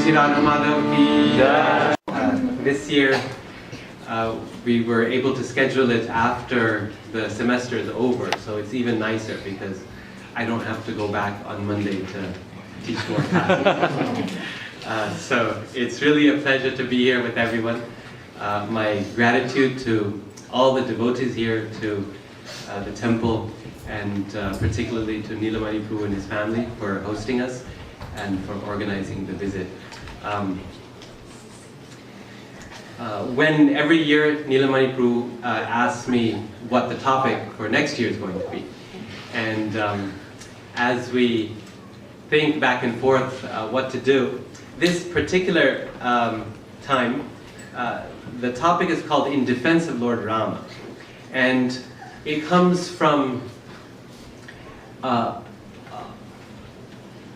Shri Radha ki. This year, we were able to schedule it after the semester is over, so it's even nicer because I don't have to go back on Monday to teach more classes. So it's really a pleasure to be here with everyone. My gratitude to all the devotees here, to the temple, and particularly to Neela Prabhu and his family for hosting us and for organizing the visit. When every year Neela Prabhu asks me what the topic for next year is going to be, and as we think back and forth what to do, this particular time, the topic is called In Defense of Lord Rama, and it comes from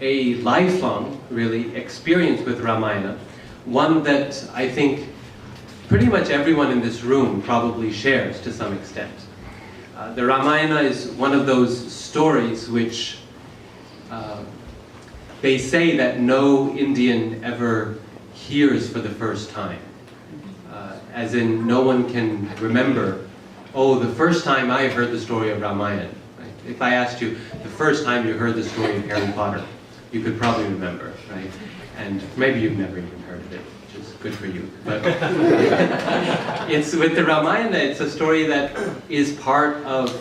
a lifelong, really, experience with Ramayana, one that I think pretty much everyone in this room probably shares to some extent. The Ramayana is one of those stories which they say that no Indian ever hears for the first time. As in, no one can remember, oh, the first time I heard the story of Ramayana. Right? If I asked you the first time you heard the story of Harry Potter, you could probably remember, right? And maybe you've never even heard of it, which is good for you. But it's with the Ramayana, it's a story that is part of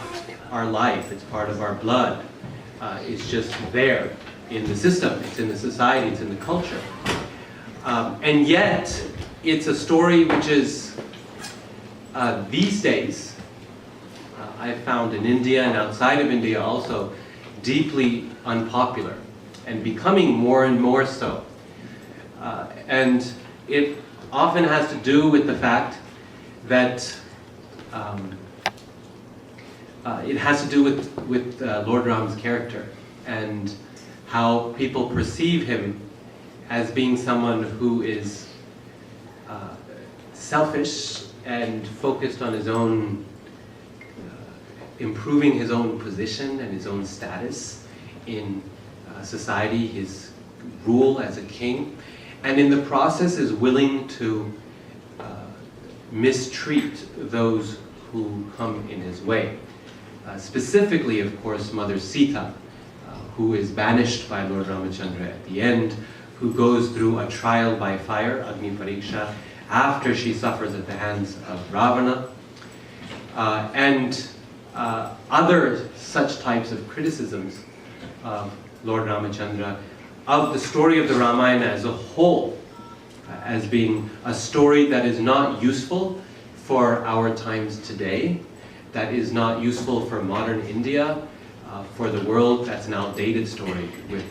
our life, it's part of our blood. It's just there in the system, it's in the society, it's in the culture. And yet, it's a story which is, these days, I've found in India and outside of India also, deeply unpopular and becoming more and more so. And it often has to do with the fact that it has to do with Lord Rama's character and how people perceive him as being someone who is selfish and focused on his own, improving his own position and his own status in society, his rule as a king, and in the process is willing to mistreat those who come in his way. Specifically, of course, Mother Sita, who is banished by Lord Ramachandra at the end, who goes through a trial by fire, Agni Pariksha, after she suffers at the hands of Ravana, and other such types of criticisms of Lord Ramachandra, of the story of the Ramayana as a whole, as being a story that is not useful for our times today, that is not useful for modern India, for the world. That's an outdated story with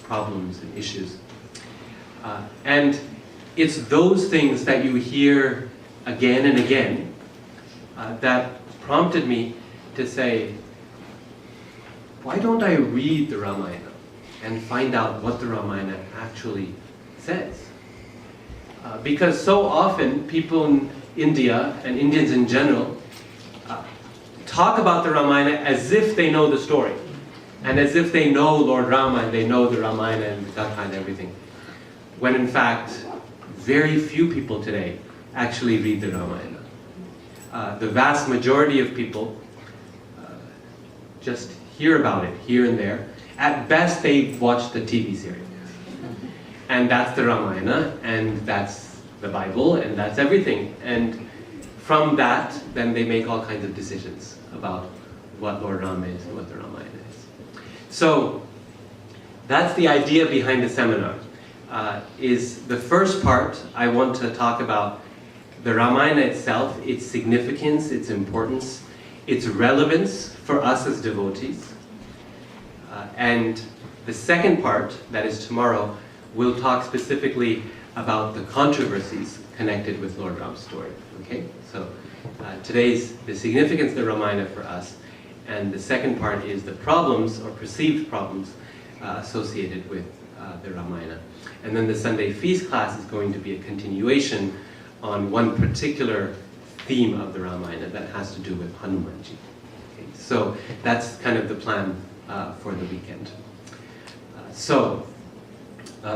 problems and issues. And it's those things that you hear again and again that prompted me to say, why don't I read the Ramayana and find out what the Ramayana actually says? Because so often people in India, and Indians in general, talk about the Ramayana as if they know the story, and as if they know Lord Rama and they know the Ramayana and the Gatha and everything. When in fact, very few people today actually read the Ramayana. The vast majority of people just hear about it here and there. At best, they watch the TV series. And that's the Ramayana, and that's the Bible, and that's everything. And from that, then they make all kinds of decisions about what Lord Rama is and what the Ramayana is. So, that's the idea behind the seminar. Is the first part, I want to talk about the Ramayana itself, its significance, its importance, its relevance for us as devotees. And the second part, that is tomorrow, we'll talk specifically about the controversies connected with Lord Rama's story. Okay? So today's the significance of the Ramayana for us, and the second part is the problems or perceived problems associated with the Ramayana. And then the Sunday feast class is going to be a continuation on one particular theme of the Ramayana that has to do with Hanumanji. Okay? So that's kind of the plan for the weekend. So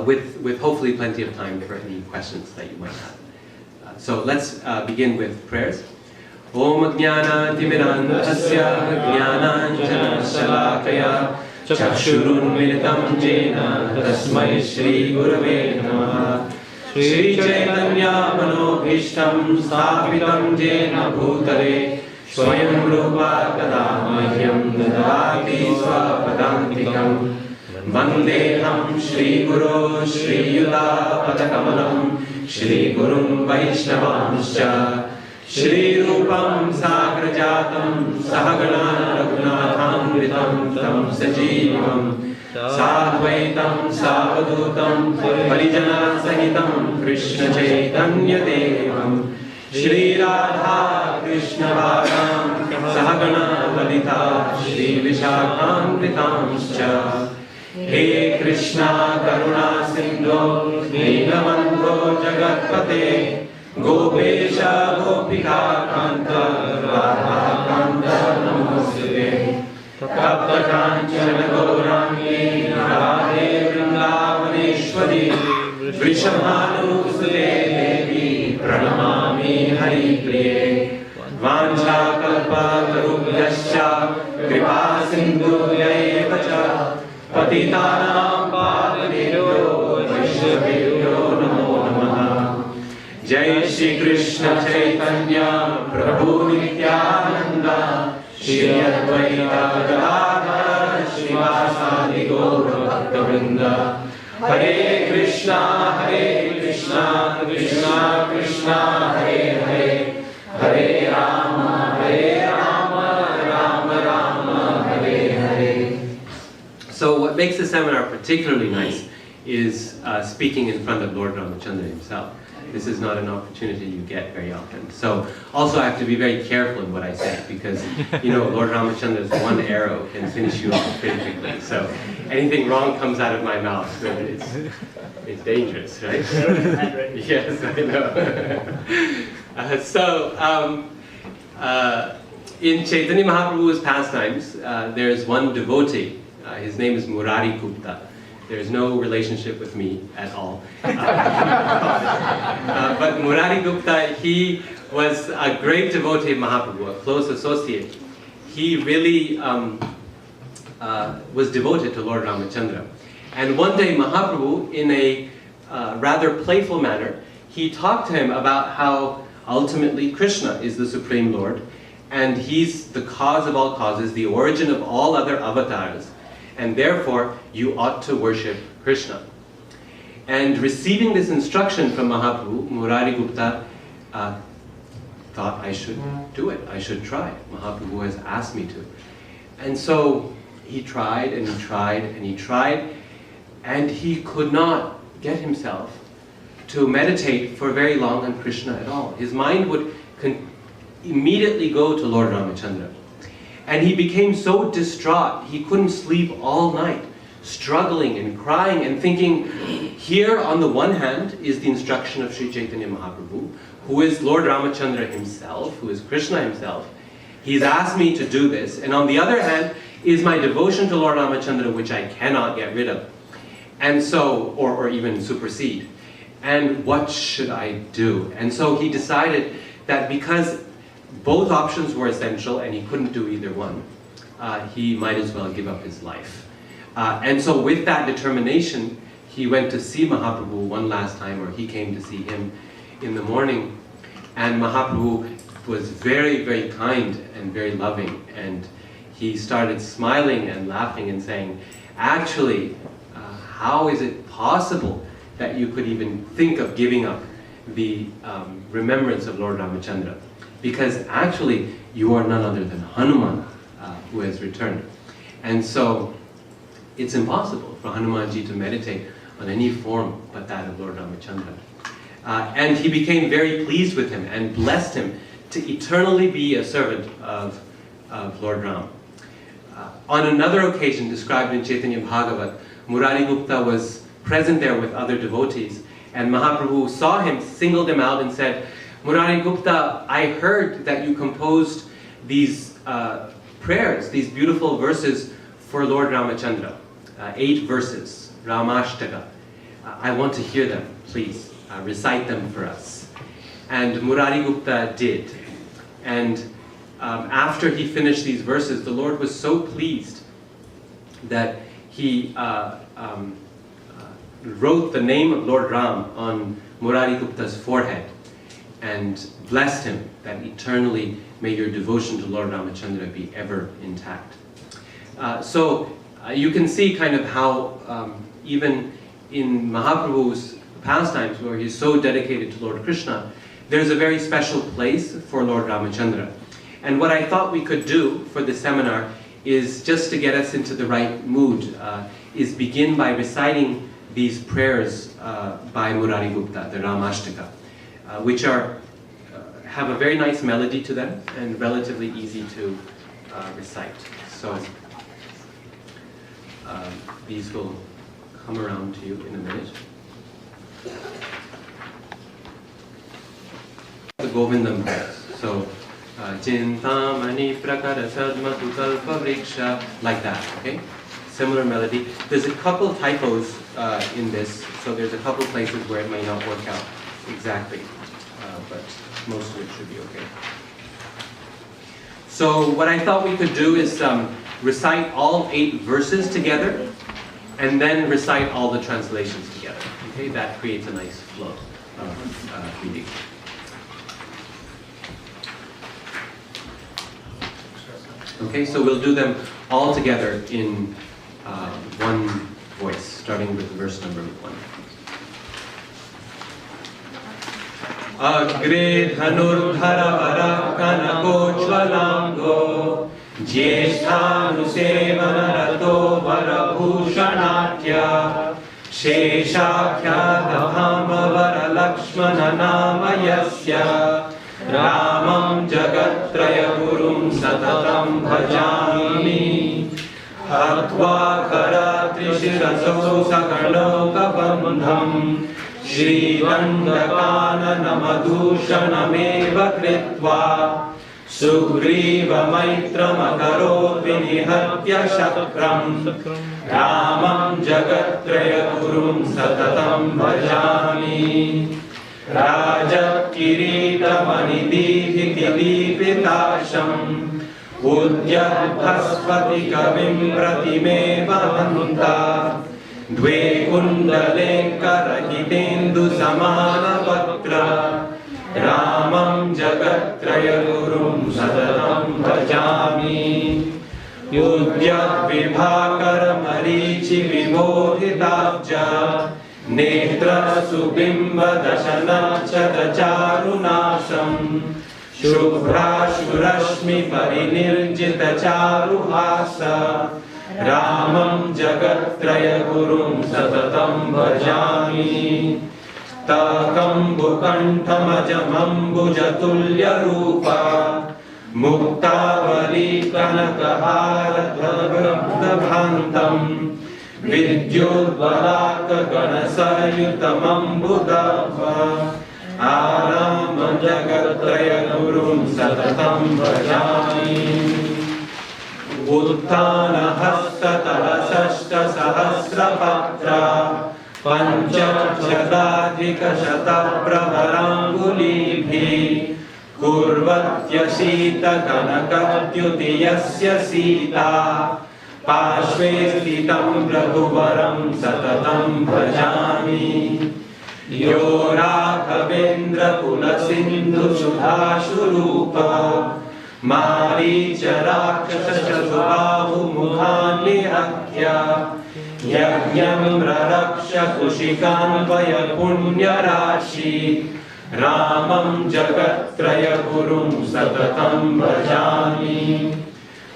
with hopefully plenty of time for any questions that you might have. So let's begin with prayers. Om Jnana Timirandhasya Jnananjana Shalakaya Chakshurun Militam Jena Tasmai Shri Gurave Namaha Shri Chaitanya Manobhishtam Sthapitam Jena Bhutale Swayam Rupa Kadamahyam Dadati Swapadantikam Vandeham Shri Guru Shri Yuta Padakamalam Shri Gurum Vaishnavanscha Shri Rupam Sagrajatam Sahagana Raghunatham Tam Sajivam Sadvaitam Savadutam Parijana Sahitam Krishna Chaitanya Devam Shri Radha Krishna Bhagam Sahagana Lalita Shri Vishakhamritamscha He Krishna Karuna Sindhu Neelamanto Jagatpate Gopesha Gopika Kanta Radha Kanta Namaste Tapta Kanchana Gaurangi Radhe Vrindavaneshwari Vrishabhanusute Devi Pranamami Hari Priye Vancha Kalpa Tarubhyascha Kripa Sindhu Yaevacha Patitanam Pavanebhyo Vaishnavebhyo Namo Namaha Jai Shri Krishna Chaitanya Prabhu Nityananda Shri Advaita Gadadhar Srivasadi Gaura Bhaktavrinda Hare Krishna Krishna Krishna Hare Hare Hare Rama Rama Rama Hare Hare. So what makes the seminar particularly nice is speaking in front of Lord Ramachandra himself. This is not an opportunity you get very often. So also I have to be very careful in what I say because, you know, Lord Ramachandra's one arrow can finish you off pretty quickly. So anything wrong comes out of my mouth. So it's dangerous, right? Yes, I know. In Chaitanya Mahaprabhu's pastimes, there's one devotee. His name is Murari Gupta. There's no relationship with me at all. But Murari Gupta, he was a great devotee of Mahaprabhu, a close associate. He really was devoted to Lord Ramachandra. And one day Mahaprabhu, in a rather playful manner, he talked to him about how ultimately Krishna is the Supreme Lord, and he's the cause of all causes, the origin of all other avatars, and therefore you ought to worship Krishna. And receiving this instruction from Mahaprabhu, Murari Gupta thought, I should do it, I should try. Mahaprabhu has asked me to. And so he tried and he tried and he tried, and he could not get himself to meditate for very long on Krishna at all. His mind would immediately go to Lord Ramachandra. And he became so distraught, he couldn't sleep all night, struggling and crying and thinking, here on the one hand is the instruction of Sri Chaitanya Mahaprabhu, who is Lord Ramachandra himself, who is Krishna himself. He's asked me to do this. And on the other hand is my devotion to Lord Ramachandra, which I cannot get rid of. And so, or even supersede. And what should I do? And so he decided that because both options were essential and he couldn't do either one, he might as well give up his life. And so with that determination, he went to see Mahaprabhu one last time, or he came to see him in the morning. And Mahaprabhu was very, very kind and very loving. And he started smiling and laughing and saying, actually, how is it possible that you could even think of giving up the remembrance of Lord Ramachandra? Because actually, you are none other than Hanuman, who has returned. And so, it's impossible for Hanumanji to meditate on any form but that of Lord Ramachandra. And he became very pleased with him and blessed him to eternally be a servant of Lord Ram. On another occasion described in Chaitanya Bhagavat, Murari Gupta was present there with other devotees, and Mahaprabhu saw him, singled him out and said, Murari Gupta, I heard that you composed these prayers, these beautiful verses for Lord Ramachandra. 8 verses, Ramashtaka. I want to hear them, please. Recite them for us. And Murari Gupta did. And after he finished these verses, the Lord was so pleased that he wrote the name of Lord Ram on Murari Gupta's forehead and blessed him that eternally may your devotion to Lord Ramachandra be ever intact. So you can see kind of how even in Mahaprabhu's pastimes, where he's so dedicated to Lord Krishna, there's a very special place for Lord Ramachandra. And what I thought we could do for this seminar is, just to get us into the right mood, is begin by reciting these prayers by Murari Gupta, the Ramashtaka, which have a very nice melody to them and relatively easy to recite. So these will come around to you in a minute. The Govindam prayers. So Chintamani Prakara Sadmatu Kalpa Vriksha, like that, okay? Similar melody. There's a couple typos in this, so there's a couple places where it may not work out exactly, but most of it should be okay. So what I thought we could do is recite all 8 verses together, and then recite all the translations together. Okay, that creates a nice flow of reading. Okay, so we'll do them all together in one voice, starting with verse number 1. Agre dhanurdhara vara kanakochvalango Jyeshthanusevana vara bhushanatya Sheshakhyadahama vara lakshmana namayasya Ramam jagatraya gurum satatam bhajami Hatva khara trishiraso sakano kapandham Shri Dandakana madushanameva kritva Sugriva maitra makaro vinihatya shakram Ramam jagatraya gurum satatam bhajami Raja kirita manidhi kilipitasham Udyat bhaspati kavim pratimeva hanta Dve kundale karahitendu samana patra Ramam jagatraya gurum sadatam bhajami Udyat vibhakara marichi vimohitabja Netra subimba dashana chadacharunasam Shubhra shurashmi parinirjita charuhasa Ramam jagatraya gurum satatam bhajami Takam bukanthamajamambujatulya rupa Mukta Vali kanakahara dhabhantam Vidyudvalaka ganasayutamambudava Arama jagatraya gurum satatam bhajami Uttana hastatara sashta sahasra patra Panchadadhika shata pravarangulibhi Kurvatya Sita kanakatyutiyasya Sita Pashve stitam raghuvaram satatam bhajami Yo rakhavendra kulasindhu sudhashurupa Maricha rakshasa subhahu mukhani hakya Yajnam raraksha kushikan vaya punya rashi Ramam jagatraya gurum satatam bhajami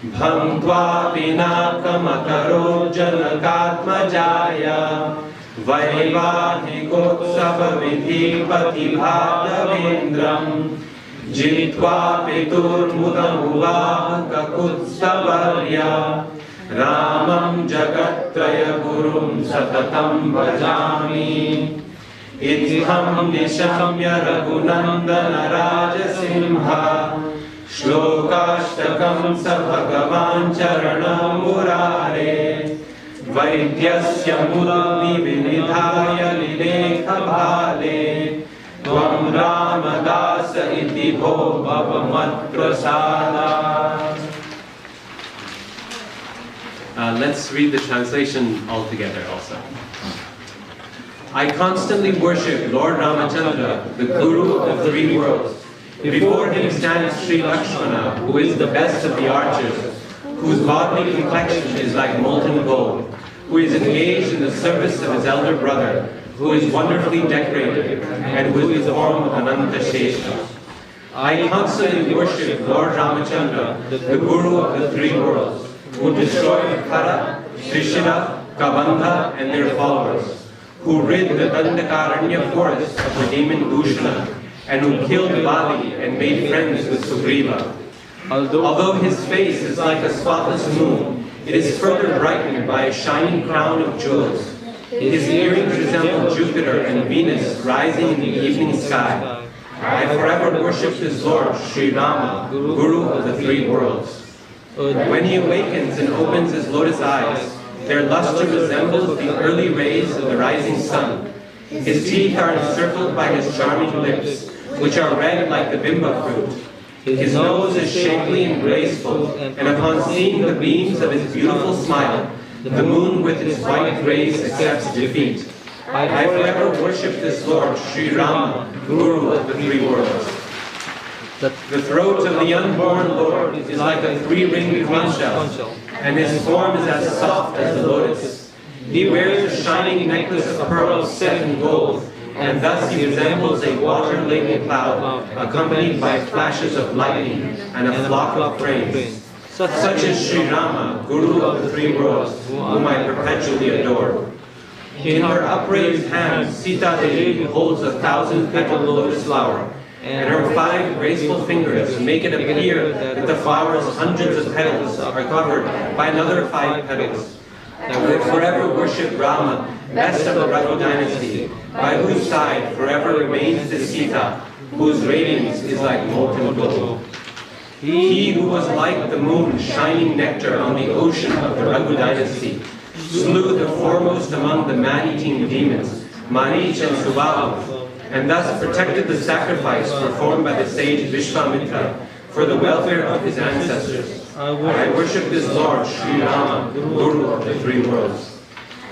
Bhangva pinakamakaro janakatmajaya Vaivadhikotsava vidhi patibhadavendram Jitva pitur mudamuvaka kutsavarya Ramam jagatraya gurum satatam bhajami Itham nishamya raghunandana rajasimha Shlokashtakam sa bhagavan charanam murare Vaidyasya murali vinidhaya lilekhabhale Tvam Ramadasa iti bho bhavamatprasada. Let's read the translation all together also. I constantly worship Lord Ramachandra, the Guru of the three worlds. Before him stands Sri Lakshmana, who is the best of the archers, whose bodily complexion is like molten gold, who is engaged in the service of his elder brother, who is wonderfully decorated, and who is the form of Ananta Shesha. I constantly worship Lord Ramachandra, the Guru of the three worlds, who destroyed Khara, Trishira, Kabandha, and their followers, who rid the Dandakaranya forest of the demon Dushana, and who killed Vali and made friends with Sugriva. Although his face is like a spotless moon, it is further brightened by a shining crown of jewels. His earrings resemble Jupiter and Venus rising in the evening sky. I forever worship this Lord, Sri Rama, Guru of the three worlds. When he awakens and opens his lotus eyes, their luster resembles the early rays of the rising sun. His teeth are encircled by his charming lips, which are red like the bimba fruit. His nose is shapely and graceful, and upon seeing the beams of his beautiful smile, the moon with its white rays accepts defeat. I forever worship this Lord, Sri Rama, Guru of the three worlds. The throat of the unborn Lord is like a three-ringed conch shell, and his form is as soft as the lotus. He wears a shining necklace of pearls set in gold, and thus he resembles a water-laden cloud, accompanied by flashes of lightning and a flock of cranes. Such is Sri Rama, Guru of the three worlds, whom I perpetually adore. In her upraised hand, Sita Devi holds a 1,000-petal lotus flower, and her 5 graceful fingers make it appear that the flower's hundreds of petals are covered by another 5 petals. I will forever worship Rama, best of the Raghu dynasty, by whose side forever remains the Sita, whose radiance is like molten gold. He who was like the moon shining nectar on the ocean of the Raghu dynasty, slew the foremost among the man-eating demons, Marich and Subhav, and thus protected the sacrifice performed by the sage Vishwamitra for the welfare of his ancestors. I worship this Lord, Sri Rama, Guru of the three worlds.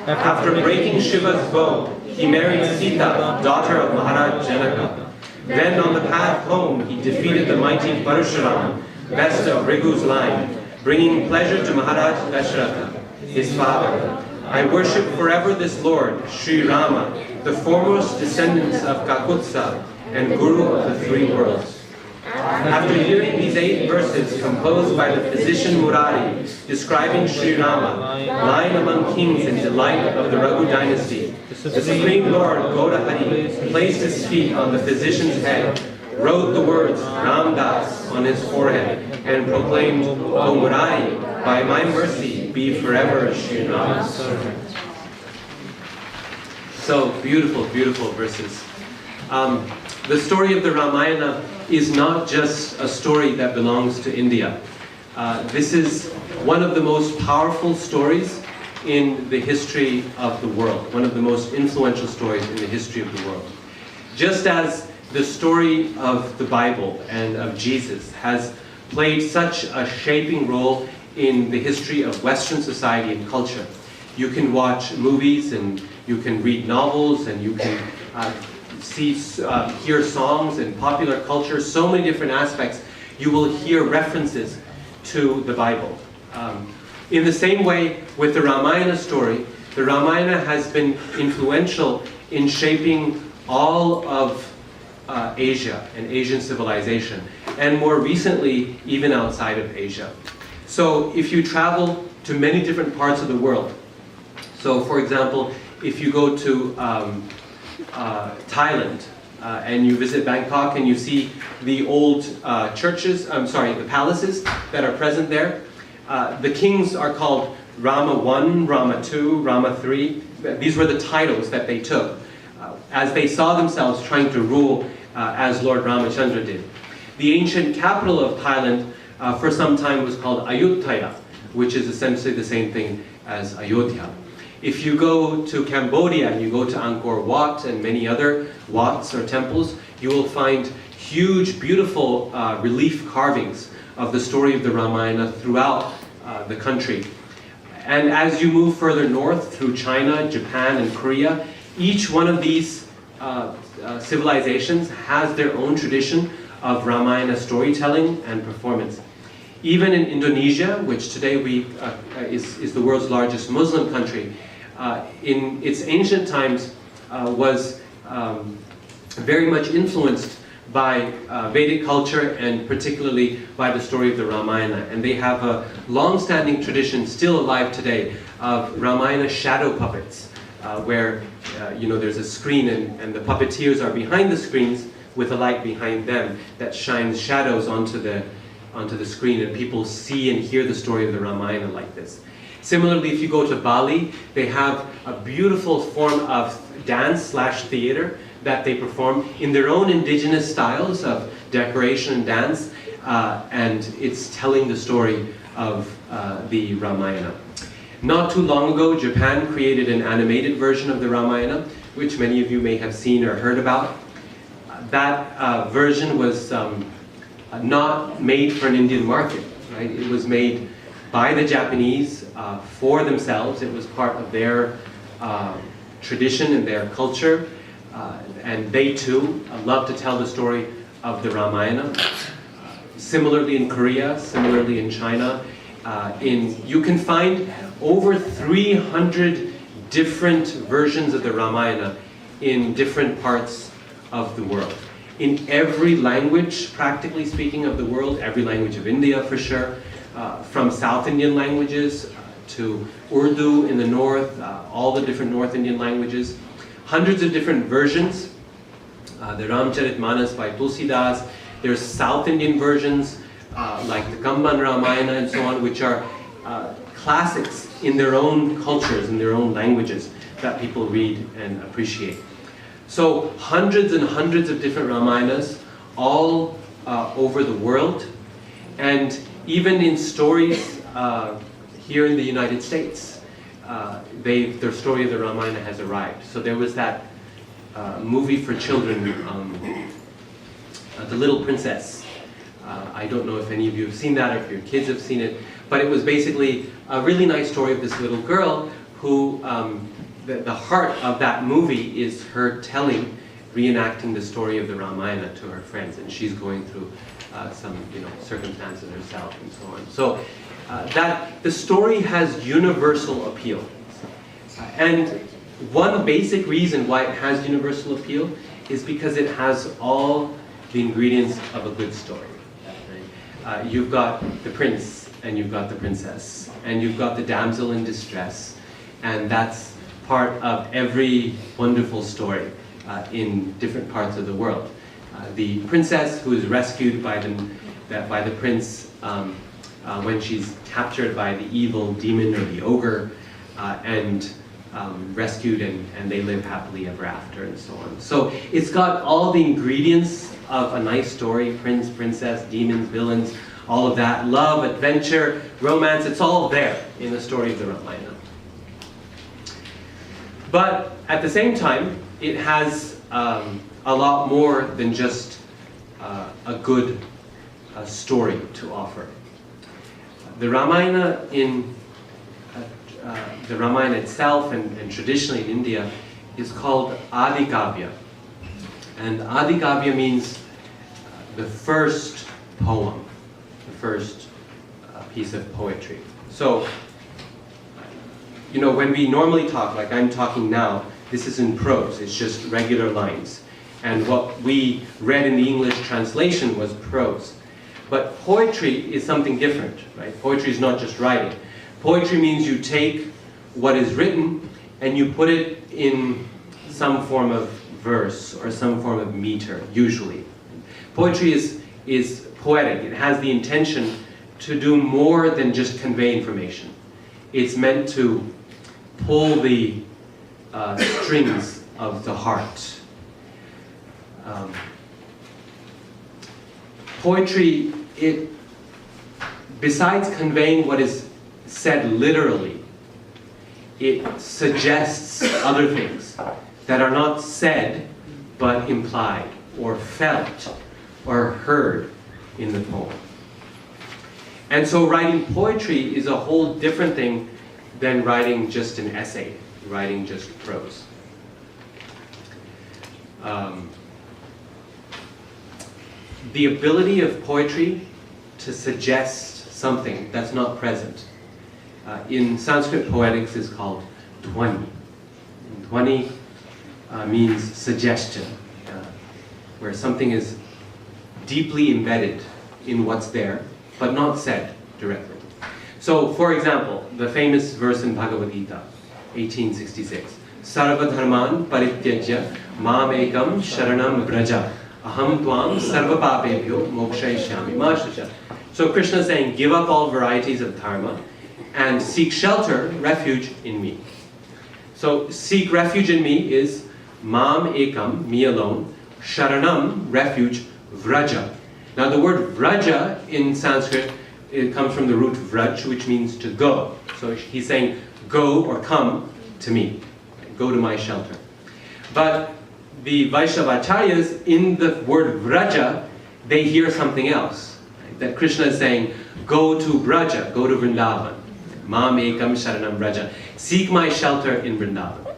After breaking Shiva's bow, he married Sita, daughter of Maharaj Janaka. Then on the path home, he defeated the mighty Parashuram, best of Rigu's line, bringing pleasure to Maharaj Dasharatha, his father. I worship forever this Lord, Sri Rama, the foremost descendants of Kakutsa and Guru of the three worlds. After hearing these 8 verses composed by the physician Murari, describing Sri Rama, lying among kings in delight of the Raghu dynasty, the Supreme Lord Gaurahari placed his feet on the physician's head, wrote the words Ramdas on his forehead, and proclaimed, O Murari, by my mercy, be forever Sri Rama's servant. So beautiful, beautiful verses. The story of the Ramayana is not just a story that belongs to India. This is one of the most powerful stories in the history of the world, one of the most influential stories in the history of the world. Just as the story of the Bible and of Jesus has played such a shaping role in the history of Western society and culture. You can watch movies and you can read novels and you can hear songs and popular culture, so many different aspects. You will hear references to the Bible. In the same way with the Ramayana story, the Ramayana has been influential in shaping all of Asia and Asian civilization, and more recently, even outside of Asia. So if you travel to many different parts of the world, so for example, if you go to Thailand and you visit Bangkok and you see the old the palaces that are present there, the kings are called Rama I, Rama II, Rama III. These were the titles that they took as they saw themselves trying to rule as Lord Ramachandra did. The ancient capital of Thailand for some time was called Ayutthaya, which is essentially the same thing as Ayodhya. If you go to Cambodia and you go to Angkor Wat and many other Wats or temples, you will find huge, beautiful relief carvings of the story of the Ramayana throughout the country. And as you move further north through China, Japan, and Korea, each one of these civilizations has their own tradition of Ramayana storytelling and performance. Even in Indonesia, which today is the world's largest Muslim country, in its ancient times was very much influenced by Vedic culture and particularly by the story of the Ramayana. And they have a long-standing tradition, still alive today, of Ramayana shadow puppets, where there's a screen and the puppeteers are behind the screens with a light behind them that shines shadows onto the screen, and people see and hear the story of the Ramayana like this. Similarly, if you go to Bali, they have a beautiful form of dance/theater that they perform in their own indigenous styles of decoration and dance, and it's telling the story of the Ramayana. Not too long ago, Japan created an animated version of the Ramayana, which many of you may have seen or heard about. That version was not made for an Indian market, right? It was made by the Japanese for themselves. It was part of their tradition and their culture, and they too love to tell the story of the Ramayana. Similarly in Korea, similarly in China, you can find over 300 different versions of the Ramayana in different parts of the world. In every language, practically speaking, of the world, every language of India for sure, from South Indian languages to Urdu in the north, all the different North Indian languages, hundreds of different versions. The Ramcharitmanas by Tulsidas, there's South Indian versions like the Kamban Ramayana and so on, which are classics in their own cultures, in their own languages that people read and appreciate. So hundreds and hundreds of different Ramayanas all over the world, and even in stories here in the United States, their story of the Ramayana has arrived. So there was that movie for children, The Little Princess. I don't know if any of you have seen that or if your kids have seen it, but it was basically a really nice story of this little girl who, the heart of that movie is her reenacting the story of the Ramayana to her friends, and she's going through some circumstances herself and so on. So that the story has universal appeal. And one basic reason why it has universal appeal is because it has all the ingredients of a good story. Right? You've got the prince, and you've got the princess, and you've got the damsel in distress, and that's part of every wonderful story in different parts of the world. The princess who is rescued by the prince when she's captured by the evil demon or the ogre, and rescued, and they live happily ever after, and so on. So it's got all the ingredients of a nice story: prince, princess, demons, villains, all of that. Love, adventure, romance, it's all there in the story of the Ramayana. But at the same time, it has a lot more than just a good story to offer. The Ramayana the Ramayana itself and traditionally in India is called Adi Kavya. And Adi Kavya means the first poem, the first piece of poetry. So, when we normally talk, like I'm talking now, this is in prose, it's just regular lines. And what we read in the English translation was prose. But poetry is something different, right? Poetry is not just writing. Poetry means you take what is written and you put it in some form of verse or some form of meter, usually. Poetry is poetic. It has the intention to do more than just convey information. It's meant to pull the strings of the heart. Poetry, besides conveying what is said literally, it suggests other things that are not said but implied or felt or heard in the poem. And so writing poetry is a whole different thing than writing just an essay, writing just prose. The ability of poetry to suggest something that's not present in Sanskrit poetics is called dhwani. Dhwani means suggestion, where something is deeply embedded in what's there, but not said directly. So, for example, the famous verse in Bhagavad Gita, 1866, Sarva-Dharman parityajya mam ekam sharanam vraja aham tvam Sarva-Papebhyo mokshayishyami ma shucha. So Krishna is saying, give up all varieties of dharma and seek shelter, refuge in me. So seek refuge in me is mam ekam, me alone, sharanam, refuge, vraja. Now the word vraja in Sanskrit, it comes from the root vraj, which means to go. So he's saying, go or come to me. Go to my shelter. But the Vaishnavacharyas, in the word vraja, they hear something else. Right? That Krishna is saying, go to Vraja, go to Vrindavan. Mam ekam sharanam vraja. Seek my shelter in Vrindavan.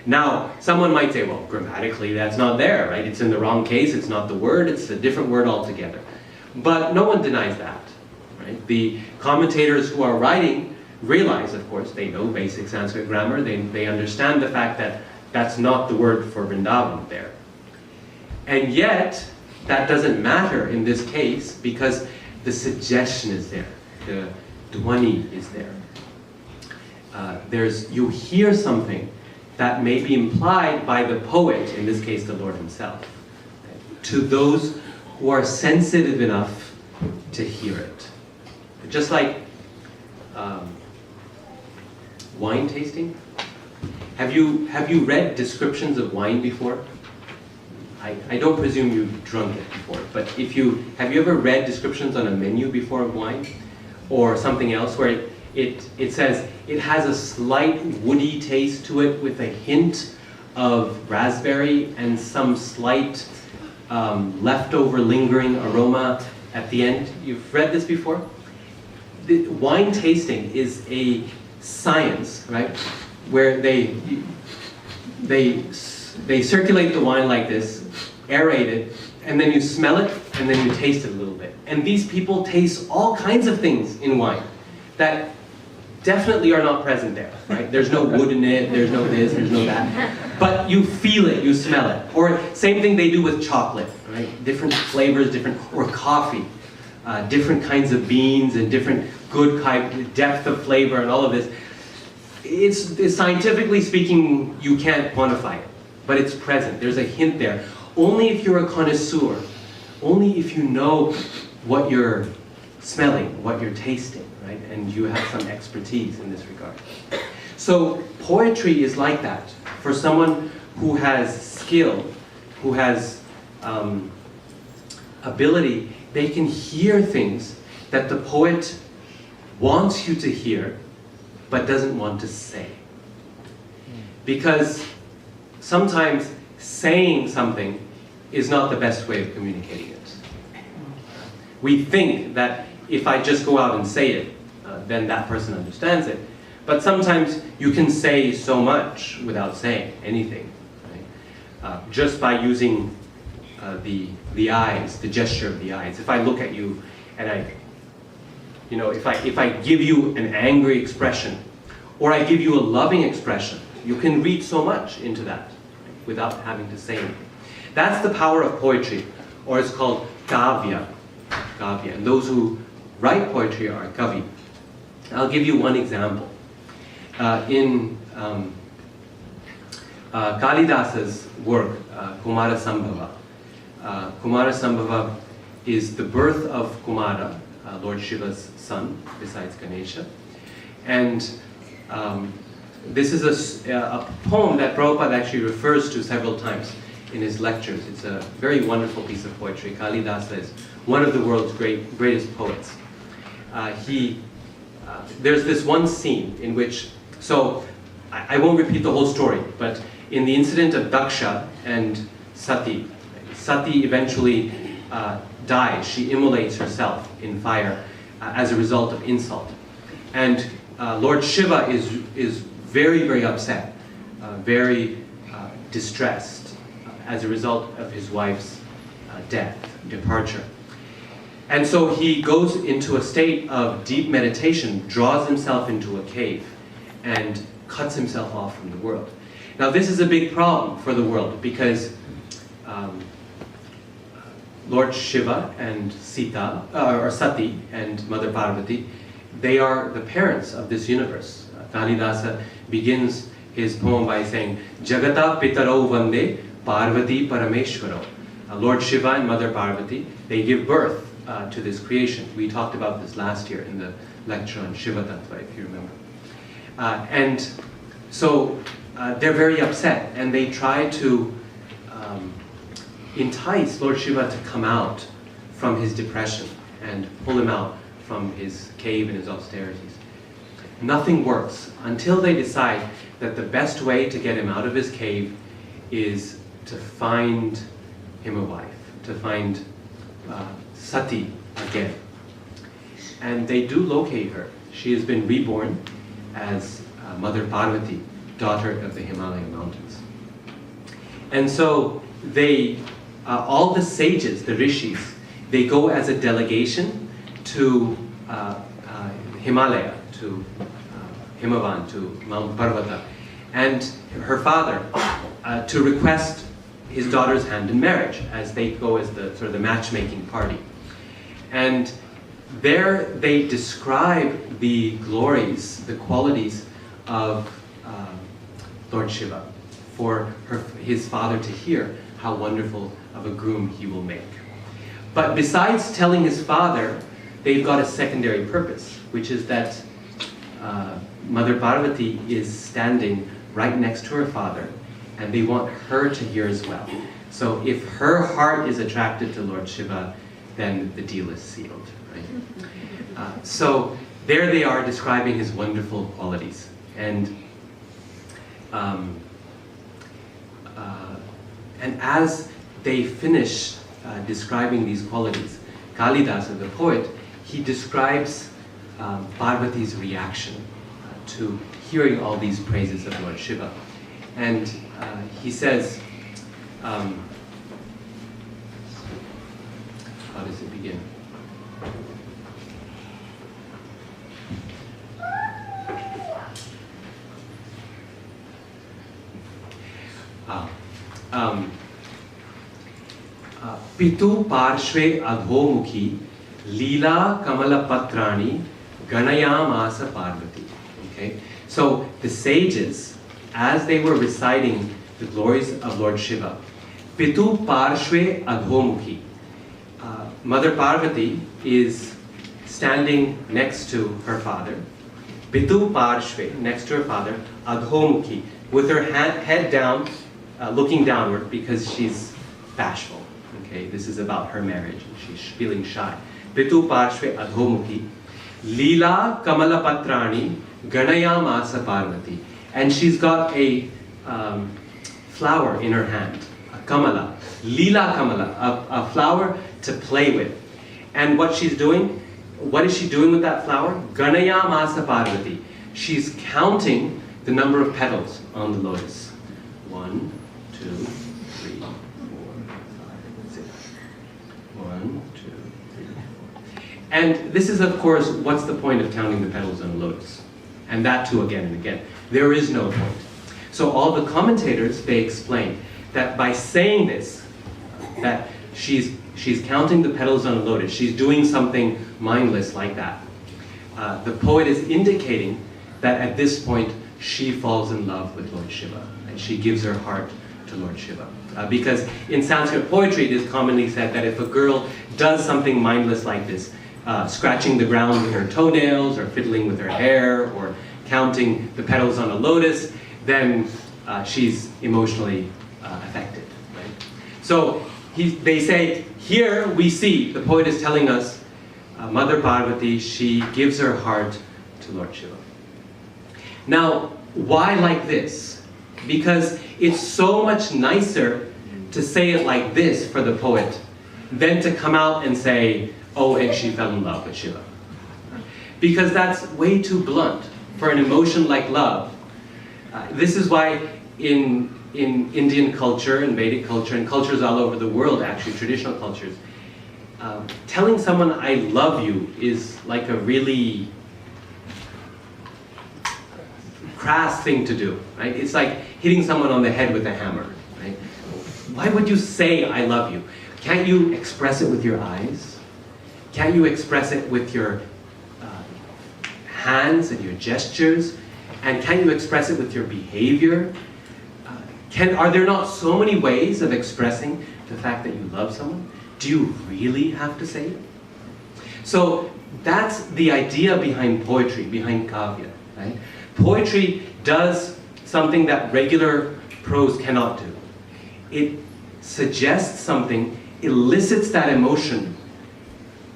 Now, someone might say, well, grammatically that's not there, right? It's in the wrong case, it's not the word, it's a different word altogether. But no one denies that, right? The commentators who are writing realize, of course, they know basic Sanskrit grammar, they understand the fact that that's not the word for Vrindavan there. And yet, that doesn't matter in this case because the suggestion is there, the dhwani is there. You hear something that may be implied by the poet, in this case the Lord himself, to those who are sensitive enough to hear it. Just like wine tasting. Have you read descriptions of wine before? I don't presume you've drunk it before, but have you ever read descriptions on a menu before of wine? Or something else where it says it has a slight woody taste to it with a hint of raspberry and some slight leftover lingering aroma at the end. You've read this before? The wine tasting is a science, right? Where they circulate the wine like this, aerate it, and then you smell it, and then you taste it a little bit. And these people taste all kinds of things in wine that definitely are not present there, right? There's no wood in it, there's no this, there's no that. But you feel it, you smell it. Or same thing they do with chocolate, right? Different flavors, or coffee. Different kinds of beans and different good depth of flavor and all of this. It's scientifically speaking, you can't quantify it, but it's present. There's a hint there. Only if you're a connoisseur, only if you know what you're smelling, what you're tasting, right? And you have some expertise in this regard. So poetry is like that. For someone who has skill, who has ability, they can hear things that the poet wants you to hear, but doesn't want to say. Because sometimes saying something is not the best way of communicating it. We think that if I just go out and say it, then that person understands it. But sometimes you can say so much without saying anything, right? Just by using the eyes, the gesture of the eyes. If I look at you and if I give you an angry expression, or I give you a loving expression, you can read so much into that, right, without having to say anything. That's the power of poetry, or it's called kavya. Kavya. And those who write poetry are kavi. I'll give you one example. In Kalidasa's work, Kumara Sambhava. Kumara Sambhava is the birth of Kumara, Lord Shiva's son, besides Ganesha. And this is a poem that Prabhupada actually refers to several times in his lectures. It's a very wonderful piece of poetry. Kalidasa is one of the world's greatest poets. There's this one scene in which, so I won't repeat the whole story, but in the incident of Daksha and Sati, Sati eventually dies. She immolates herself in fire as a result of insult. And Lord Shiva is very, very upset, very distressed as a result of his wife's departure. And so he goes into a state of deep meditation, draws himself into a cave, and cuts himself off from the world. Now this is a big problem for the world because Lord Shiva and Sita, or Sati and Mother Parvati, they are the parents of this universe. Kalidasa begins his poem by saying, Jagata Pitaro Vande Parvati Parameshwaro. Lord Shiva and Mother Parvati, they give birth to this creation. We talked about this last year in the lecture on Shiva Tattva, if you remember. And so they're very upset, and they try to entice Lord Shiva to come out from his depression and pull him out from his cave and his austerities. Nothing works until they decide that the best way to get him out of his cave is to find him a wife, to find Sati again. And they do locate her. She has been reborn as Mother Parvati, daughter of the Himalayan mountains. And so they, all the sages, the rishis, they go as a delegation to Himalaya, to Himavan, to Mount Parvata, and her father to request his daughter's hand in marriage, as they go as the sort of the matchmaking party. And there they describe the glories, the qualities of Lord Shiva, for his father to hear how wonderful of a groom he will make. But besides telling his father, they've got a secondary purpose, which is that Mother Parvati is standing right next to her father, and they want her to hear as well. So if her heart is attracted to Lord Shiva, then the deal is sealed, right? So there they are describing his wonderful qualities. And as they finish describing these qualities, Kalidasa, the poet, he describes Parvati's reaction to hearing all these praises of Lord Shiva. And he says, how does it begin? Pitu parshve adhomukhi lila kamala patrani ganayamasa Parvati. Okay, so the sages, as they were reciting the glories of Lord Shiva, Pitu parshve adhomukhi, Mother Parvati is standing next to her father. Pitu parshve, next to her father, adhomukhi, with her head down, looking downward because she's bashful. Okay, this is about her marriage and she's feeling shy. Pitu parshve adhomukhi lila kamala patrani ganayamasa Parvati. And she's got a flower in her hand, a kamala, lila kamala, a flower to play with. And what she's doing, what is she doing with that flower? Ganayamasa Parvati. She's counting the number of petals on the lotus. 1, 2, 3, 4, 5, 6. 1, 2, 3, 4. And this is, of course, what's the point of counting the petals on a lotus? And that too again and again. There is no point. So all the commentators, they explain that by saying this, that she's counting the petals on a lotus, she's doing something mindless like that. The poet is indicating that at this point she falls in love with Lord Shiva and she gives her heart to Lord Shiva. Because in Sanskrit poetry it is commonly said that if a girl does something mindless like this, scratching the ground with her toenails or fiddling with her hair or counting the petals on a lotus, then she's emotionally affected. Right? So they say, here we see, the poet is telling us, Mother Parvati, she gives her heart to Lord Shiva. Now, Why like this? Because it's so much nicer to say it like this for the poet than to come out and say, oh, and she fell in love with Shiva. Because that's way too blunt for an emotion like love. This is why in Indian culture and Vedic culture and cultures all over the world, actually, traditional cultures, telling someone I love you is like a really crass thing to do, right? It's like hitting someone on the head with a hammer, right? Why would you say I love you? Can't you express it with your eyes? Can't you express it with your hands and your gestures? And can't you express it with your behavior? Are there not so many ways of expressing the fact that you love someone? Do you really have to say it? So that's the idea behind poetry, behind kavya, right? Poetry does something that regular prose cannot do. It suggests something, elicits that emotion,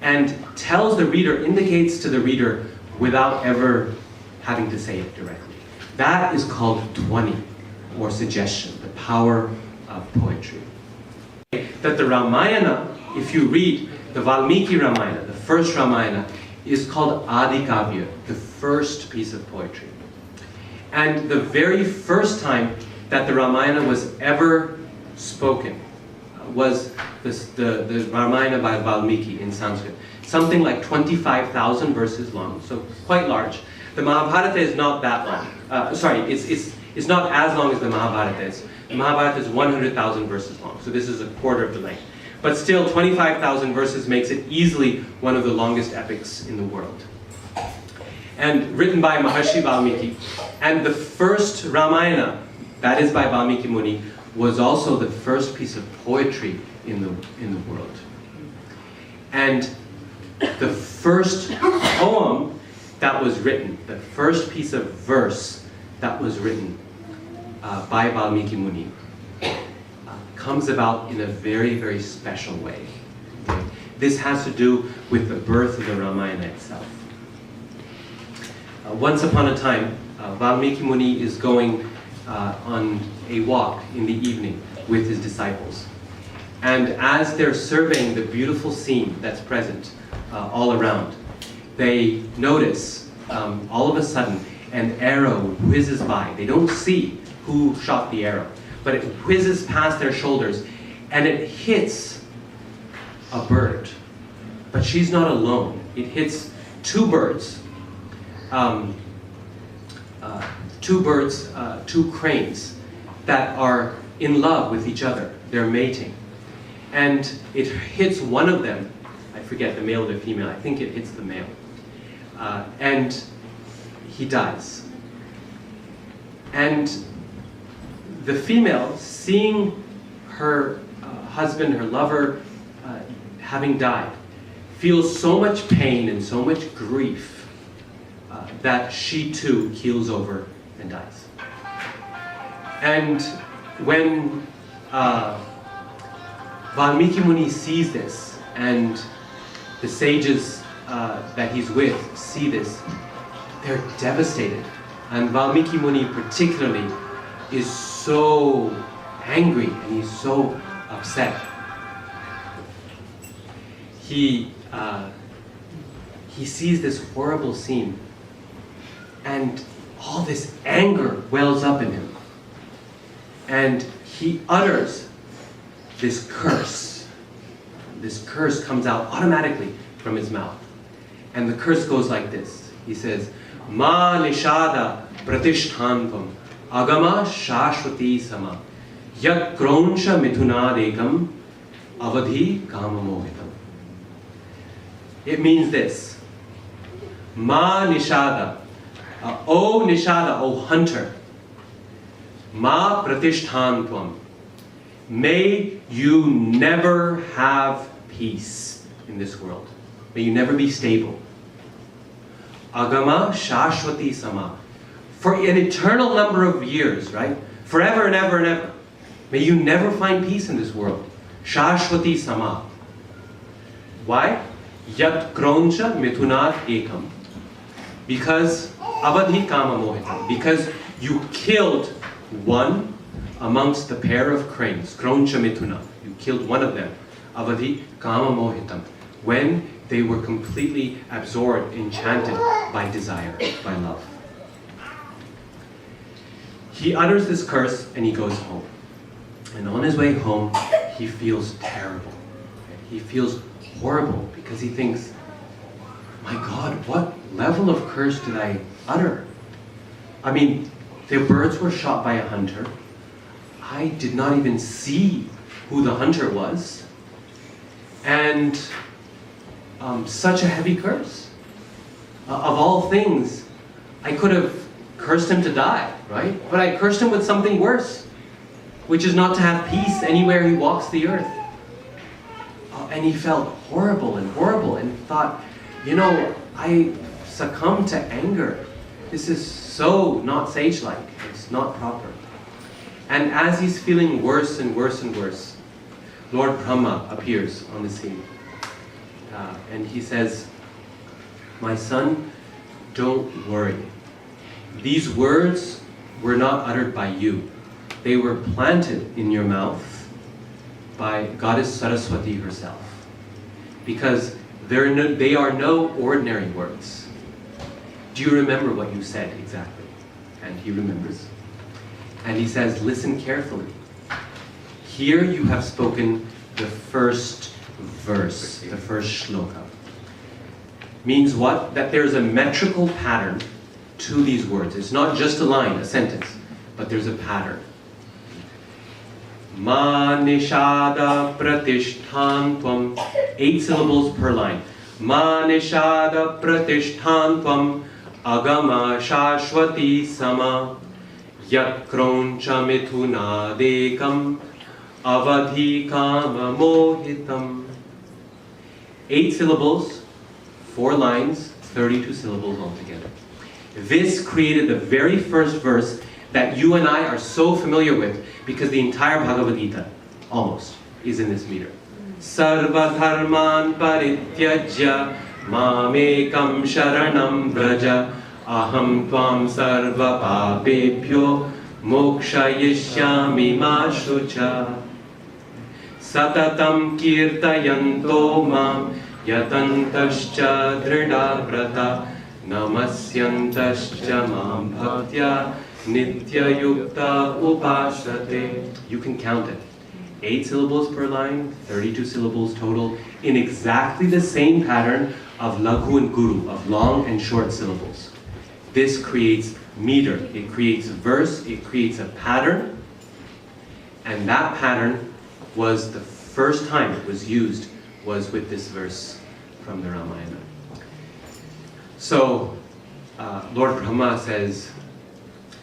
and tells the reader, indicates to the reader without ever having to say it directly. That is called dhwani, or suggestion, the power of poetry. That the Ramayana, if you read the Valmiki Ramayana, the first Ramayana, is called Adi Kavya, the first piece of poetry. And the very first time that the Ramayana was ever spoken was the Ramayana by Valmiki in Sanskrit. Something like 25,000 verses long, so quite large. The Mahabharata is not that long. It's not as long as the Mahabharata is. The Mahabharata is 100,000 verses long, so this is a quarter of the length. But still, 25,000 verses makes it easily one of the longest epics in the world. And written by Maharshi Valmiki. And the first Ramayana, that is by Valmiki Muni, was also the first piece of poetry in the world. And the first poem that was written, the first piece of verse that was written by Valmiki Muni, comes about in a very, very special way. Okay? This has to do with the birth of the Ramayana itself. Once upon a time, Valmiki Muni is going on a walk in the evening with his disciples. And as they're surveying the beautiful scene that's present all around, they notice all of a sudden an arrow whizzes by. They don't see who shot the arrow, but it whizzes past their shoulders and it hits a bird. But she's not alone. It hits two birds, two cranes that are in love with each other. They're mating. And it hits one of them, I forget the male or the female, I think it hits the male. And he dies. And the female, seeing her husband, her lover, having died, feels so much pain and so much grief that she too keels over and dies. And when Valmiki Muni sees this, and the sages that he's with see this, they're devastated. And Valmiki Muni particularly is so angry and he's so upset. He sees this horrible scene, and all this anger wells up in him. And he utters this curse. This curse comes out automatically from his mouth. And the curse goes like this. He says, Ma nishada pratishthantvam agama shashwati sama yak kronsha mithunadekam avadhi kamamohitam. It means this. Ma nishada, O nishada, O hunter, ma pratishthantvam, may you never have peace in this world. May you never be stable. Agama shashwati sama, for an eternal number of years, right? Forever and ever and ever. May you never find peace in this world. Shashwati sama. Why? Yat kronsha mithunat ekam. Because avadhi kama mohitam. Because You killed one amongst the pair of cranes, Kroncha Mithuna. You killed one of them, Avadhi Kama Mohitam, when they were completely absorbed, enchanted by desire, by love. He utters this curse and he goes home. And on his way home, he feels terrible. He feels horrible because he thinks, my God, what level of curse did I utter? I mean, the birds were shot by a hunter. I did not even see who the hunter was. And such a heavy curse. Of all things, I could have cursed him to die, right? But I cursed him with something worse, which is not to have peace anywhere he walks the earth. And he felt horrible and thought, you know, I succumbed to anger. This is so not sage-like. It's not proper. And as he's feeling worse and worse and worse, Lord Brahma appears on the scene. And he says, my son, don't worry. These words were not uttered by you. They were planted in your mouth by Goddess Saraswati herself. Because they are no ordinary words. Do you remember what you said exactly? And he remembers. And he says, listen carefully. Here you have spoken the first verse, the first shloka. Means what? That there's a metrical pattern to these words. It's not just a line, a sentence, but there's a pattern. Ma nishada pratishtantvam. 8 syllables per line. Ma nishada pratishtantvam agama shashwati sama yat kroncha mithunadekam avadhi kama mohitam. 8 syllables, 4 lines, 32 syllables altogether. This created the very first verse that you and I are so familiar with, because the entire Bhagavad Gita, almost, is in this meter. Sarva-Dharman parityajya mamekam sharanam vraja aham tvam sarva-Papebhyo mokshayishyami ma shucha satatam kirtayanto mam yatantascha drida-vrata namasyantascha mam bhaktya nitya yukta upasate. You can count it. 8 syllables per line, 32 syllables total, in exactly the same pattern of Laghu and Guru, of long and short syllables. This creates meter, it creates a verse, it creates a pattern, and that pattern was the first time it was used was with this verse from the Ramayana. So, Lord Brahma says,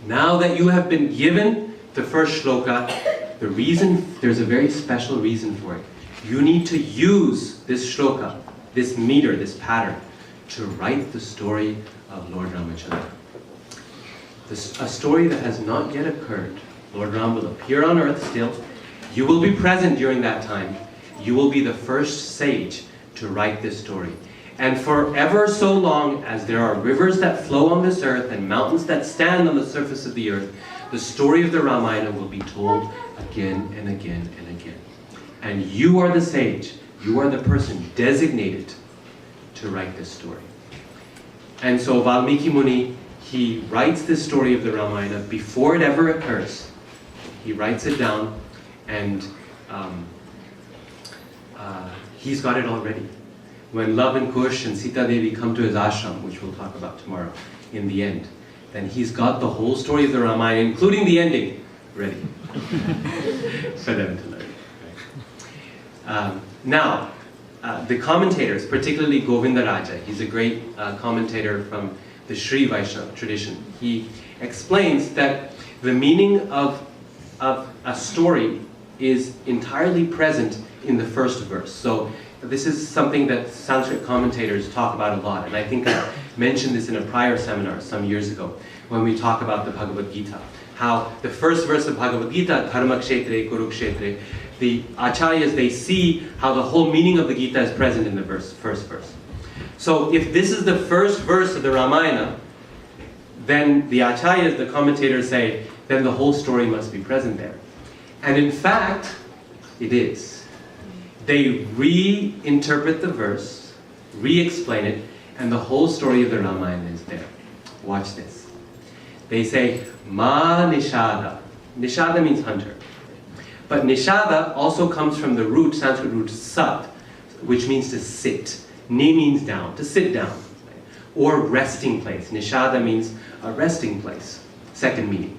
now that you have been given the first shloka, the reason, there's a very special reason for it. You need to use this shloka, this meter, this pattern, to write the story of Lord Ramachandra. A story that has not yet occurred. Lord Ram will appear on earth still. You will be present during that time. You will be the first sage to write this story. And for ever so long as there are rivers that flow on this earth and mountains that stand on the surface of the earth, the story of the Ramayana will be told again and again and again. And you are the sage. You are the person designated to write this story. And so Valmiki Muni, he writes this story of the Ramayana before it ever occurs. He writes it down, and he's got it already. When Love and Kush and Sita Devi come to his ashram, which we'll talk about tomorrow, in the end, then he's got the whole story of the Ramayana, including the ending, ready for them to learn. Now, the commentators, particularly Govindaraja, he's a great commentator from the Shri Vaishnava tradition. He explains that the meaning of a story is entirely present in the first verse. So this is something that Sanskrit commentators talk about a lot, and I think I mentioned this in a prior seminar some years ago when we talk about the Bhagavad Gita. How the first verse of Bhagavad Gita, Dharma Kshetre, Kurukshetre, the acharyas, they see how the whole meaning of the Gita is present in the first verse. So if this is the first verse of the Ramayana, then the acharyas, the commentators say, then the whole story must be present there. And in fact, it is. They reinterpret the verse, re-explain it, and the whole story of the Ramayana is there. Watch this. They say, Ma Nishada. Nishada means hunter. But Nishada also comes from the root, Sanskrit root sat, which means to sit. Ni means down, to sit down. Or resting place. Nishada means a resting place. Second meaning.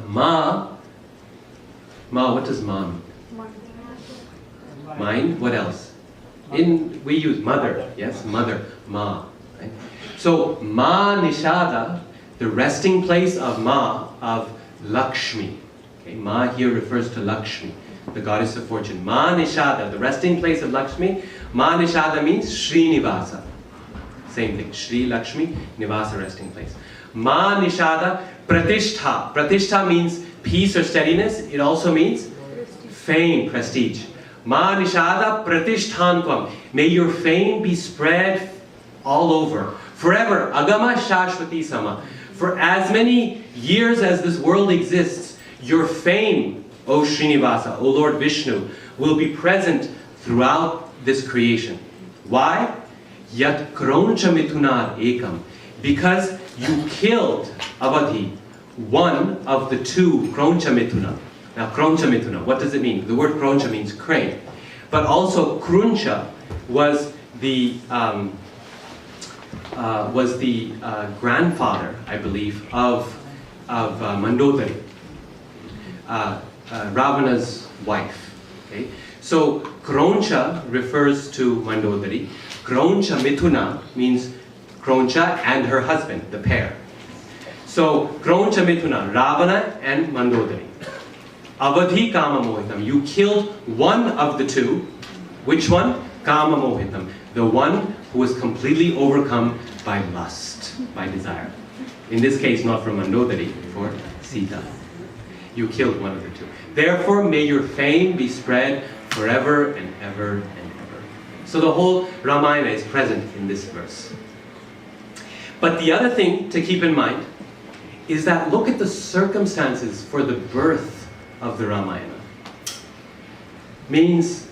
Ma, what does ma mean? Mind. What else? We use mother. Yes, mother. Ma. Right? So Ma Nishada, the resting place of Ma, of Lakshmi. Okay, Ma here refers to Lakshmi, the goddess of fortune. Ma Nishada, the resting place of Lakshmi. Ma Nishada means Srinivasa. Same thing. Shri, Lakshmi, Nivasa, resting place. Ma Nishada Pratishtha. Pratishtha means peace or steadiness. It also means fame, prestige. Ma Nishada Pratishthanvam. May your fame be spread all over. Forever. Agama Shashvati Sama. For as many years as this world exists, your fame, O Srinivasa, O Lord Vishnu, will be present throughout this creation. Why? Yat Kroncha Mitunar Ekam. Because you killed Avadhi, one of the two Kroncha Mituna. Now Kroncha Mituna, what does it mean? The word Kroncha means crane. But also Kruncha was the grandfather, I believe, of Mandodari, Ravana's wife. Okay? So Kroncha refers to Mandodari. Kroncha Mituna means Kroncha and her husband, the pair. So Kroncha Mituna, Ravana and Mandodari. Avadhi Kama Mohitam. You killed one of the two. Which one? Kama Mohitam. The one who was completely overcome by lust, by desire. In this case, not for Mandodari, for Sita. You killed one of the two. Therefore, may your fame be spread forever and ever and ever. So the whole Ramayana is present in this verse. But the other thing to keep in mind is that look at the circumstances for the birth of the Ramayana. Means,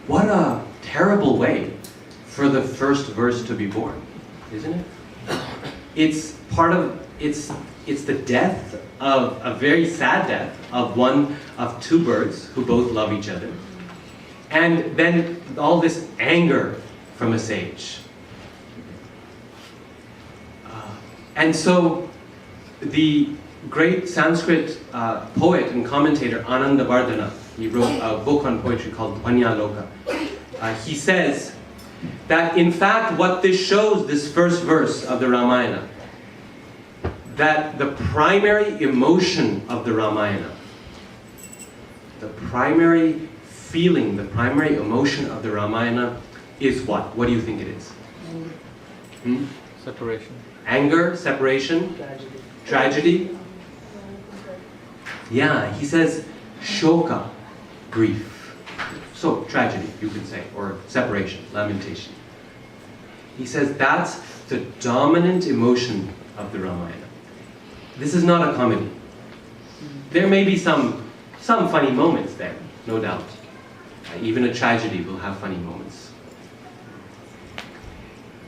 what a terrible way for the first verse to be born, isn't it? It's the death of a very sad death of one of two birds who both love each other. And then all this anger from a sage. And so the great Sanskrit poet and commentator Anandavardhana, he wrote a book on poetry called Panyaloka. He says that in fact what this shows, this first verse of the Ramayana, that the primary emotion of the Ramayana, the primary feeling, the primary emotion of the Ramayana is what? What do you think it is? Separation. Anger, separation, tragedy. Yeah, he says shoka, grief. So, tragedy, you could say, or separation, lamentation. He says that's the dominant emotion of the Ramayana. This is not a comedy. There may be some funny moments there, no doubt. Even a tragedy will have funny moments.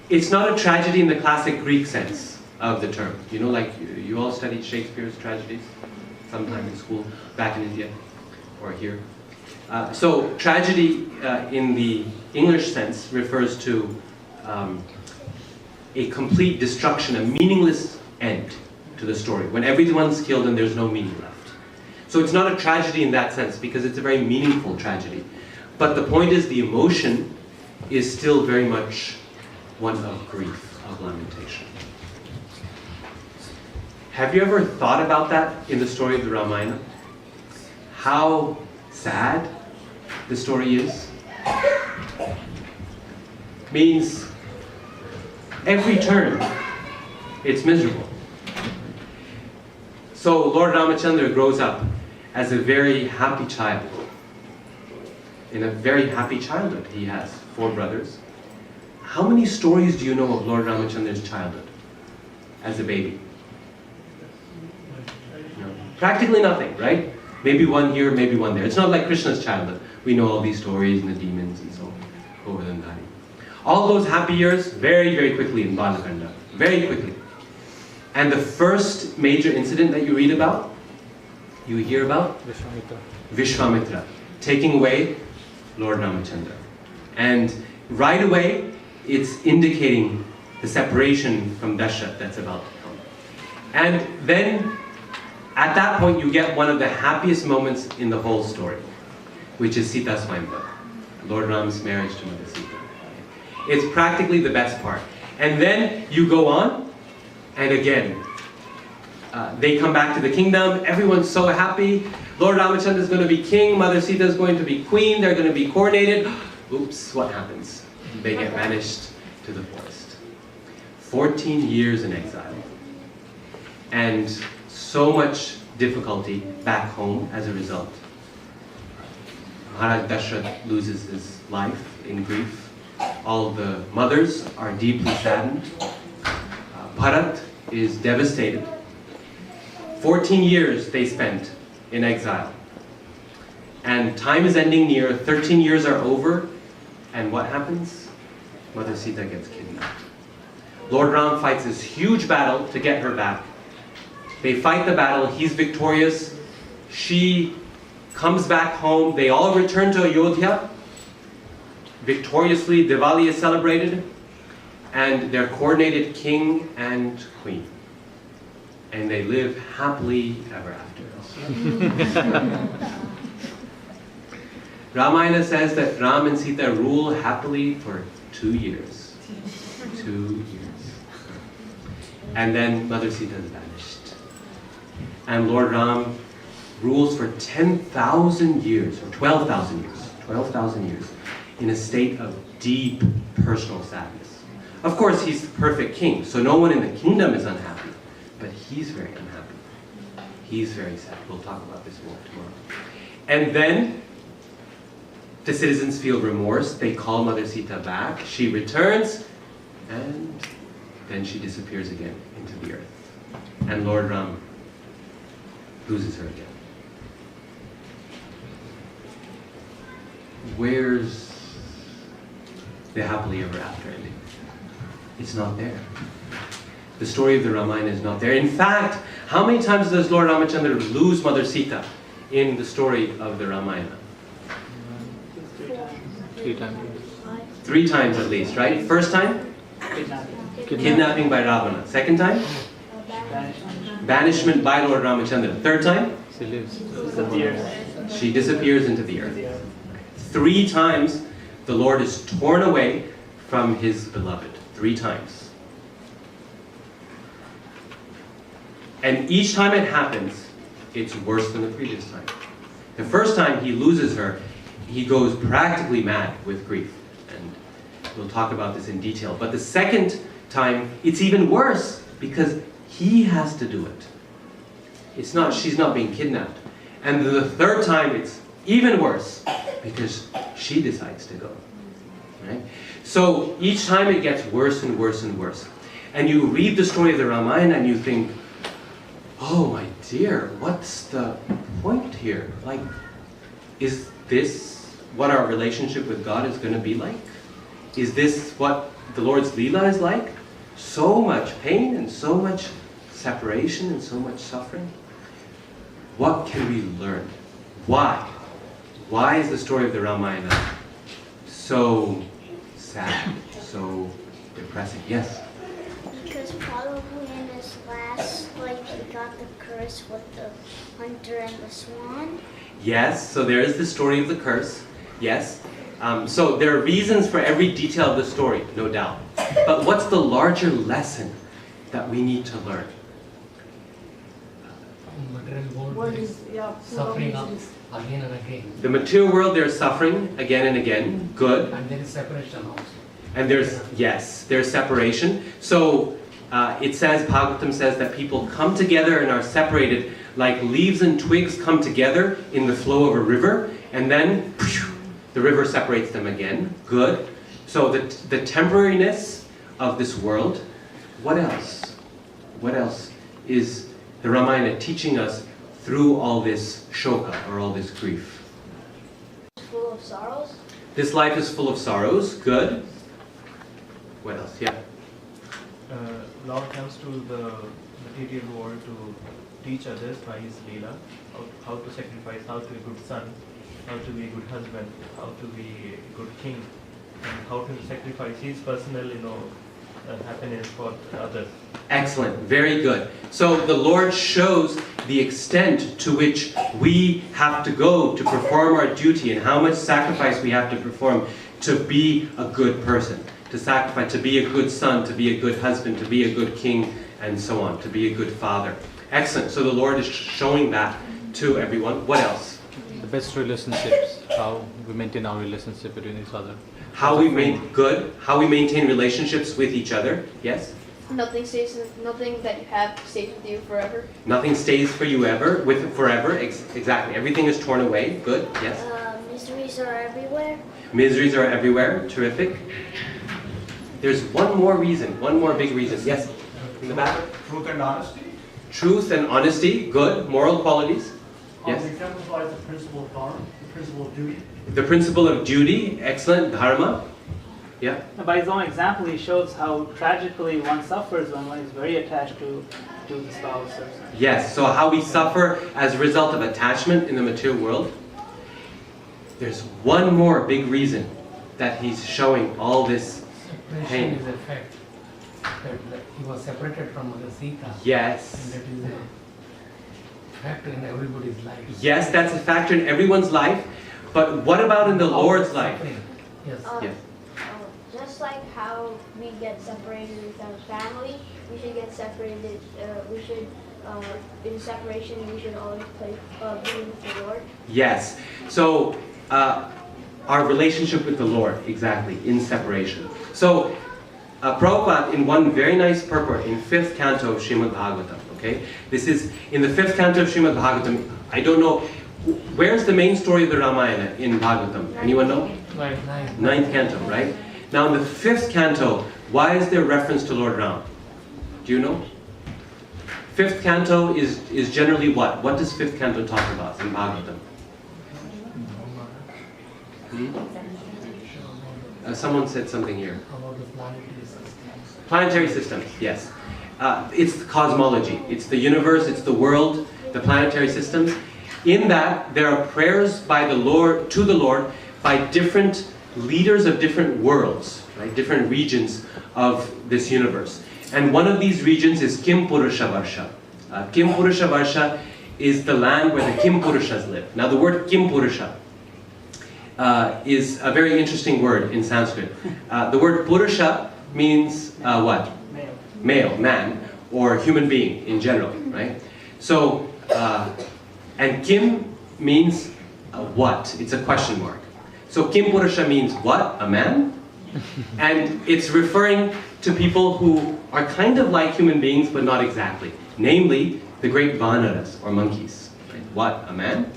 It's not a tragedy in the classic Greek sense of the term. You know, like you all studied Shakespeare's tragedies sometime in school, back in India, or here. So tragedy in the English sense refers to a complete destruction, a meaningless end to the story, when everyone's killed and there's no meaning left. So it's not a tragedy in that sense, because it's a very meaningful tragedy. But the point is, the emotion is still very much one of grief, of lamentation. Have you ever thought about that in the story of the Ramayana? How sad the story is? Means every turn, it's miserable. So Lord Ramachandra grows up as a very happy child. In a very happy childhood. He has 4 brothers. How many stories do you know of Lord Ramachandra's childhood? as a baby? No. Practically nothing, right? Maybe one here, maybe one there. It's not like Krishna's childhood. We know all these stories and the demons and so on. Govardhan-dhari. All those happy years, very, very quickly in Balakanda. Very quickly. And the first major incident that you read about, you hear about? Vishwamitra. Taking away Lord Ramachandra. And right away, it's indicating the separation from Dashrath that's about to come. And then, at that point, you get one of the happiest moments in the whole story, which is Sita's Swayamvar, Lord Ram's marriage to Mother Sita. It's practically the best part. And then you go on, and again, they come back to the kingdom, everyone's so happy, Lord Ramachandra is going to be king, Mother Sita is going to be queen, they're going to be coronated. Oops, what happens? They get banished to the forest. 14 years in exile. And so much difficulty back home as a result. Maharaj Dashrath loses his life in grief. All the mothers are deeply saddened. Bharat is devastated. 14 years they spent in exile. And time is ending near, 13 years are over, and what happens? Mother Sita gets kidnapped. Lord Ram fights this huge battle to get her back. They fight the battle, he's victorious, she comes back home, they all return to Ayodhya. Victoriously, Diwali is celebrated, and they're coronated king and queen. And they live happily ever after. Ramayana says that Ram and Sita rule happily for 2 years. 2 years. And then Mother Sita is banished. And Lord Ram rules for 10,000 years, or 12,000 years, 12,000 years, in a state of deep personal sadness. Of course, he's the perfect king, so no one in the kingdom is unhappy, but he's very unhappy. He's very sad. We'll talk about this more tomorrow. And then the citizens feel remorse. They call Mother Sita back. She returns, and then she disappears again into the earth. And Lord Ram loses her again. Where's the happily ever after ending? It's not there. The story of the Ramayana is not there. In fact, how many times does Lord Ramachandra lose Mother Sita in the story of the Ramayana? 3 times. 3 times at least, right? First time? Kidnapping by Ravana. Second time? Banishment by Lord Ramachandra. Third time? She lives. She disappears into the earth. 3 times the Lord is torn away from his beloved. 3 times. And each time it happens, it's worse than the previous time. The first time he loses her, he goes practically mad with grief. And we'll talk about this in detail. But the second time, it's even worse because he has to do it. It's not, she's not being kidnapped. And the third time, it's even worse because she decides to go. Right? So each time it gets worse and worse and worse. And you read the story of the Ramayana and you think, oh my dear, what's the point here? Like, is this what our relationship with God is going to be like? Is this what the Lord's Leela is like? So much pain and so much separation and so much suffering? What can we learn? Why? Why is the story of the Ramayana so sad, so depressing? Yes? Because probably in his last life he got the curse with the hunter and the swan. Yes, so there is the story of the curse. Yes. So there are reasons for every detail of the story, no doubt. But what's the larger lesson that we need to learn? Suffering again and again. The material world, there's suffering again and again. Good. And there is separation also. And there's separation. So it says, Bhagavatam says that people come together and are separated like leaves and twigs come together in the flow of a river, and then the river separates them again. Good. So the temporariness of this world. What else? What else is the Ramayana teaching us through all this shoka, or all this grief? Full of sorrows. This life is full of sorrows. Good. What else? Yeah. Lord comes to the material world to teach others by his Leela, how to sacrifice, how to be a good son, how to be a good husband, how to be a good king, and how to sacrifice his personal, happiness for others. Excellent. Very good. So the Lord shows the extent to which we have to go to perform our duty and how much sacrifice we have to perform to be a good person, to sacrifice, to be a good son, to be a good husband, to be a good king, and so on, to be a good father. Excellent. So the Lord is showing that to everyone. What else? The best relationships, how we maintain our relationship between each other. How we maintain relationships with each other. Yes? Nothing that you have stays with you forever. Nothing stays for you ever, forever. Exactly. Everything is torn away. Good. Yes? Miseries are everywhere. Miseries are everywhere. Terrific. There's one more big reason. Yes? In the back? Truth and honesty. Truth and honesty. Good. Moral qualities. Yes? It exemplifies the principle of dharma, the principle of duty. The principle of duty. Excellent. Dharma. Yeah? By his own example, he shows how tragically one suffers when one is very attached to the spouse. Or something. Yes. So how we suffer as a result of attachment in the material world. There's one more big reason that he's showing all this pain. Separation is a fact. That he was separated from Mother Sita. Yes. And that is a factor in everybody's life. Yes, that's a factor in everyone's life. But what about in the Lord's life? Suffering. Yes. Yes. Just like how we get separated with our family, we should get separated. In separation, we should always be with the Lord. Yes. So our relationship with the Lord, exactly, in separation. So Prabhupada, in one very nice purport in 5th canto of Srimad Bhagavatam, okay? This is in the 5th canto of Srimad Bhagavatam. I don't know, where's the main story of the Ramayana in Bhagavatam? Anyone know? Right. 9th canto, right? Now in the 5th canto, why is there reference to Lord Ram? Do you know? 5th canto is generally what? What does 5th canto talk about in Bhagavatam? Someone said something here. About the planetary systems. Planetary systems, yes. It's cosmology. It's the universe, it's the world, the planetary systems. In that, there are prayers by the Lord, to the Lord, by different leaders of different worlds, right? Different regions of this universe. And one of these regions is Kim Purusha Varsha. Kim Purusha Varsha is the land where the Kim Purushas live. Now the word Kim Purusha is a very interesting word in Sanskrit. The word Purusha means what? Male. Male, man, or human being in general, right? So, and Kim means what? It's a question mark. So Kim Purusha means what? A man? And it's referring to people who are kind of like human beings, but not exactly. Namely, the great Vanaras, or monkeys. Right? What? A man?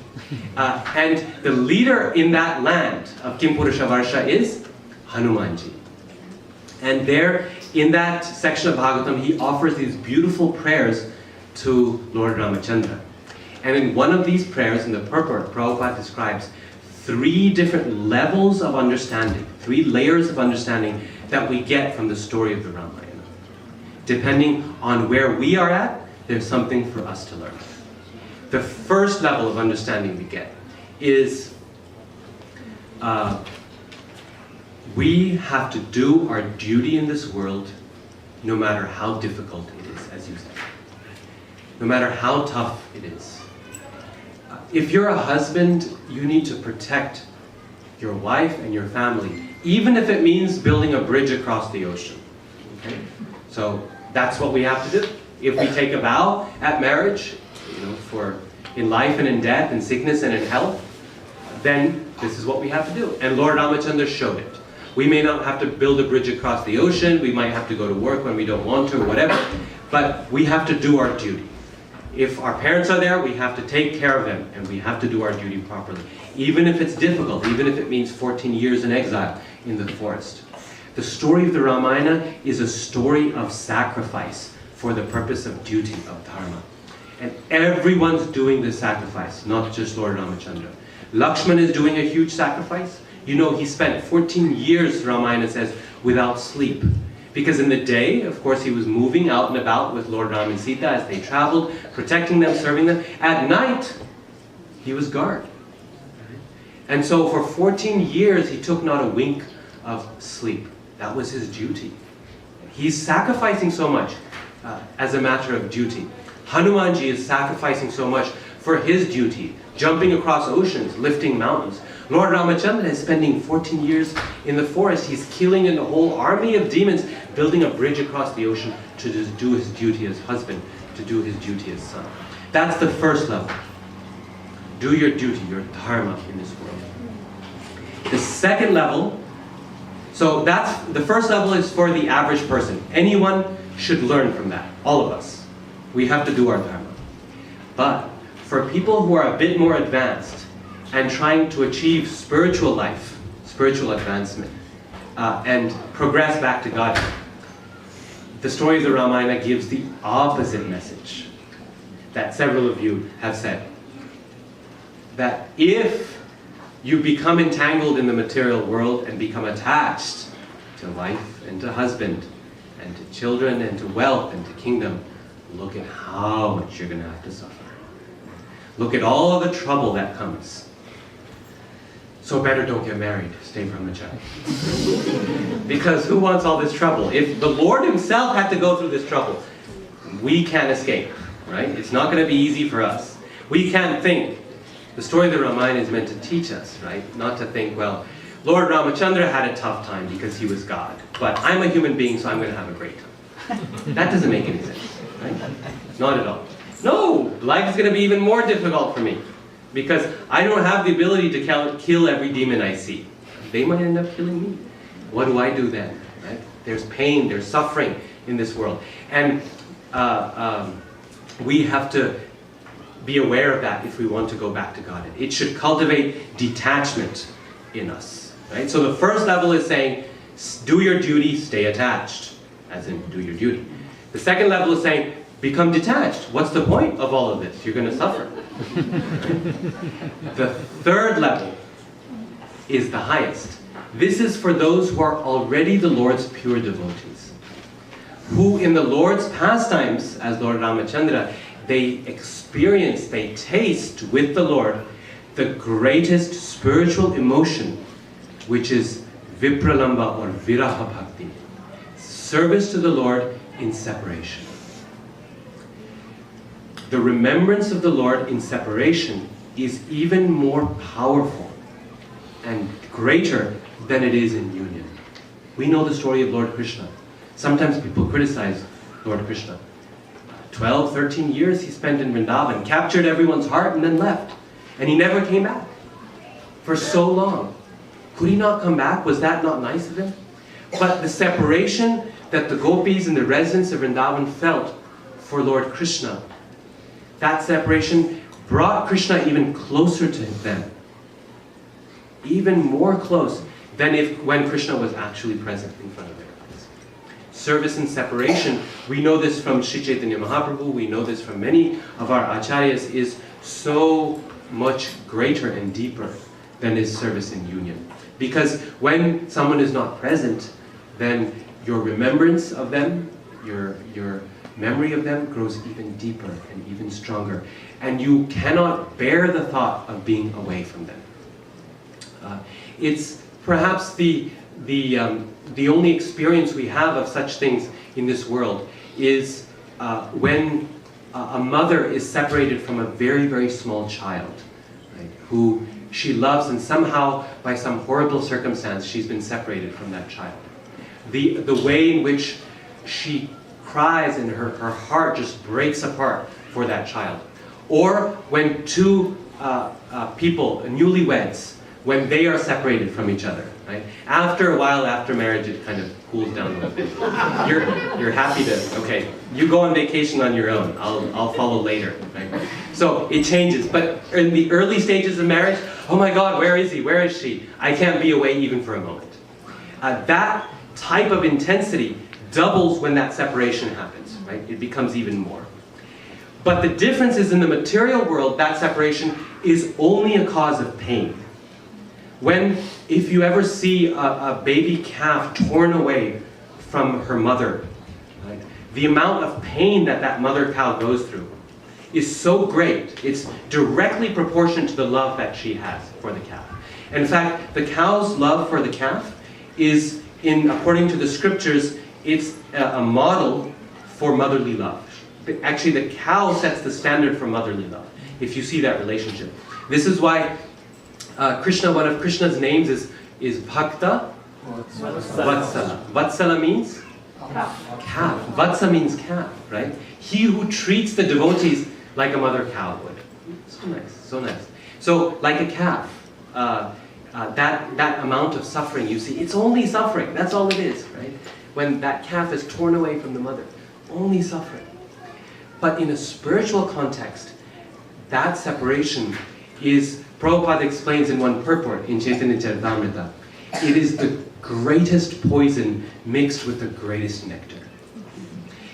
And the leader in that land of Kim Purusha Varsha is Hanumanji. And there, in that section of Bhagavatam, he offers these beautiful prayers to Lord Ramachandra. And in one of these prayers, in the purport, Prabhupada describes 3 different levels of understanding, 3 layers of understanding that we get from the story of the Ramayana. Depending on where we are at, there's something for us to learn. The first level of understanding we get is we have to do our duty in this world no matter how difficult it is, as you said. No matter how tough it is. If you're a husband, you need to protect your wife and your family, even if it means building a bridge across the ocean. Okay? So that's what we have to do. If we take a vow at marriage, for in life and in death, in sickness and in health, then this is what we have to do. And Lord Ramachandra showed it. We may not have to build a bridge across the ocean, we might have to go to work when we don't want to, or whatever, but we have to do our duty. If our parents are there, we have to take care of them, and we have to do our duty properly. Even if it's difficult, even if it means 14 years in exile in the forest. The story of the Ramayana is a story of sacrifice for the purpose of duty, of dharma. And everyone's doing this sacrifice, not just Lord Ramachandra. Lakshman is doing a huge sacrifice. You know, he spent 14 years, Ramayana says, without sleep. Because in the day, of course, he was moving out and about with Lord Ram and Sita as they traveled, protecting them, serving them. At night, he was guard. And so for 14 years, he took not a wink of sleep. That was his duty. He's sacrificing so much as a matter of duty. Hanumanji is sacrificing so much for his duty, jumping across oceans, lifting mountains. Lord Ramachandra is spending 14 years in the forest. He's killing a whole army of demons, building a bridge across the ocean to just do his duty as husband, to do his duty as son. That's the first level. Do your duty, your dharma in this world. The second level, so that's, the first level is for the average person. Anyone should learn from that, all of us. We have to do our dharma. But for people who are a bit more advanced and trying to achieve spiritual life, spiritual advancement, and progress back to God, the story of the Ramayana gives the opposite message that several of you have said. That if you become entangled in the material world and become attached to wife and to husband and to children and to wealth and to kingdom, look at how much you're going to have to suffer. Look at all the trouble that comes. So better don't get married, stay brahmachari. Because who wants all this trouble? If the Lord himself had to go through this trouble, we can't escape, right? It's not going to be easy for us. We can't think. The story of the Ramayana is meant to teach us, right? Not to think, well, Lord Ramachandra had a tough time because he was God, but I'm a human being, so I'm going to have a great time. That doesn't make any sense, right? Not at all. No, life is going to be even more difficult for me because I don't have the ability to kill every demon I see. They might end up killing me. What do I do then? Right? There's pain, there's suffering in this world. And we have to be aware of that if we want to go back to God. It should cultivate detachment in us. Right? So the first level is saying, do your duty, stay attached. As in, do your duty. The second level is saying, become detached. What's the point of all of this? You're going to suffer. Right? The third level is the highest. This is for those who are already the Lord's pure devotees. Who in the Lord's pastimes, as Lord Ramachandra, they experience, they taste with the Lord the greatest spiritual emotion, which is vipralamba or viraha bhakti. Service to the Lord in separation. The remembrance of the Lord in separation is even more powerful and greater than it is in union. We know the story of Lord Krishna. Sometimes people criticize Lord Krishna. 12, 13 years he spent in Vrindavan, captured everyone's heart and then left. And he never came back. For so long. Could he not come back? Was that not nice of him? But the separation that the gopis and the residents of Vrindavan felt for Lord Krishna, that separation brought Krishna even closer to them. Even more close than when Krishna was actually present in front of their eyes. Service and separation, we know this from Shri Chaitanya Mahaprabhu, we know this from many of our acharyas, is so much greater and deeper than is service in union. Because when someone is not present, then your remembrance of them, your memory of them grows even deeper and even stronger. And you cannot bear the thought of being away from them. It's perhaps the only experience we have of such things in this world is when a mother is separated from a very, very small child, right, who she loves, and somehow, by some horrible circumstance, she's been separated from that child. The way in which she cries and her heart just breaks apart for that child. Or when two people, newlyweds, when they are separated from each other, right? After a while, after marriage, it kind of cools down a little bit. You're happy to, okay, you go on vacation on your own. I'll follow later, right? So it changes. But in the early stages of marriage, oh my God, where is he? Where is she? I can't be away even for a moment. That type of intensity, doubles when that separation happens, right? It becomes even more. But the difference is in the material world, that separation is only a cause of pain. If you ever see a baby calf torn away from her mother, right, the amount of pain that mother cow goes through is so great. It's directly proportionate to the love that she has for the calf. In fact, the cow's love for the calf is, according to the scriptures, it's a model for motherly love. Actually, the cow sets the standard for motherly love, if you see that relationship. This is why Krishna, one of Krishna's names is Bhakta Vatsala. Vatsala means? Calf. Vatsa means calf, right? He who treats the devotees like a mother cow would. So nice, so nice. So, like a calf, that amount of suffering you see, it's only suffering. That's all it is, right? When that calf is torn away from the mother, only suffering. But in a spiritual context, that separation is, Prabhupada explains in one purport in Chaitanya Charitamrita, it is the greatest poison mixed with the greatest nectar.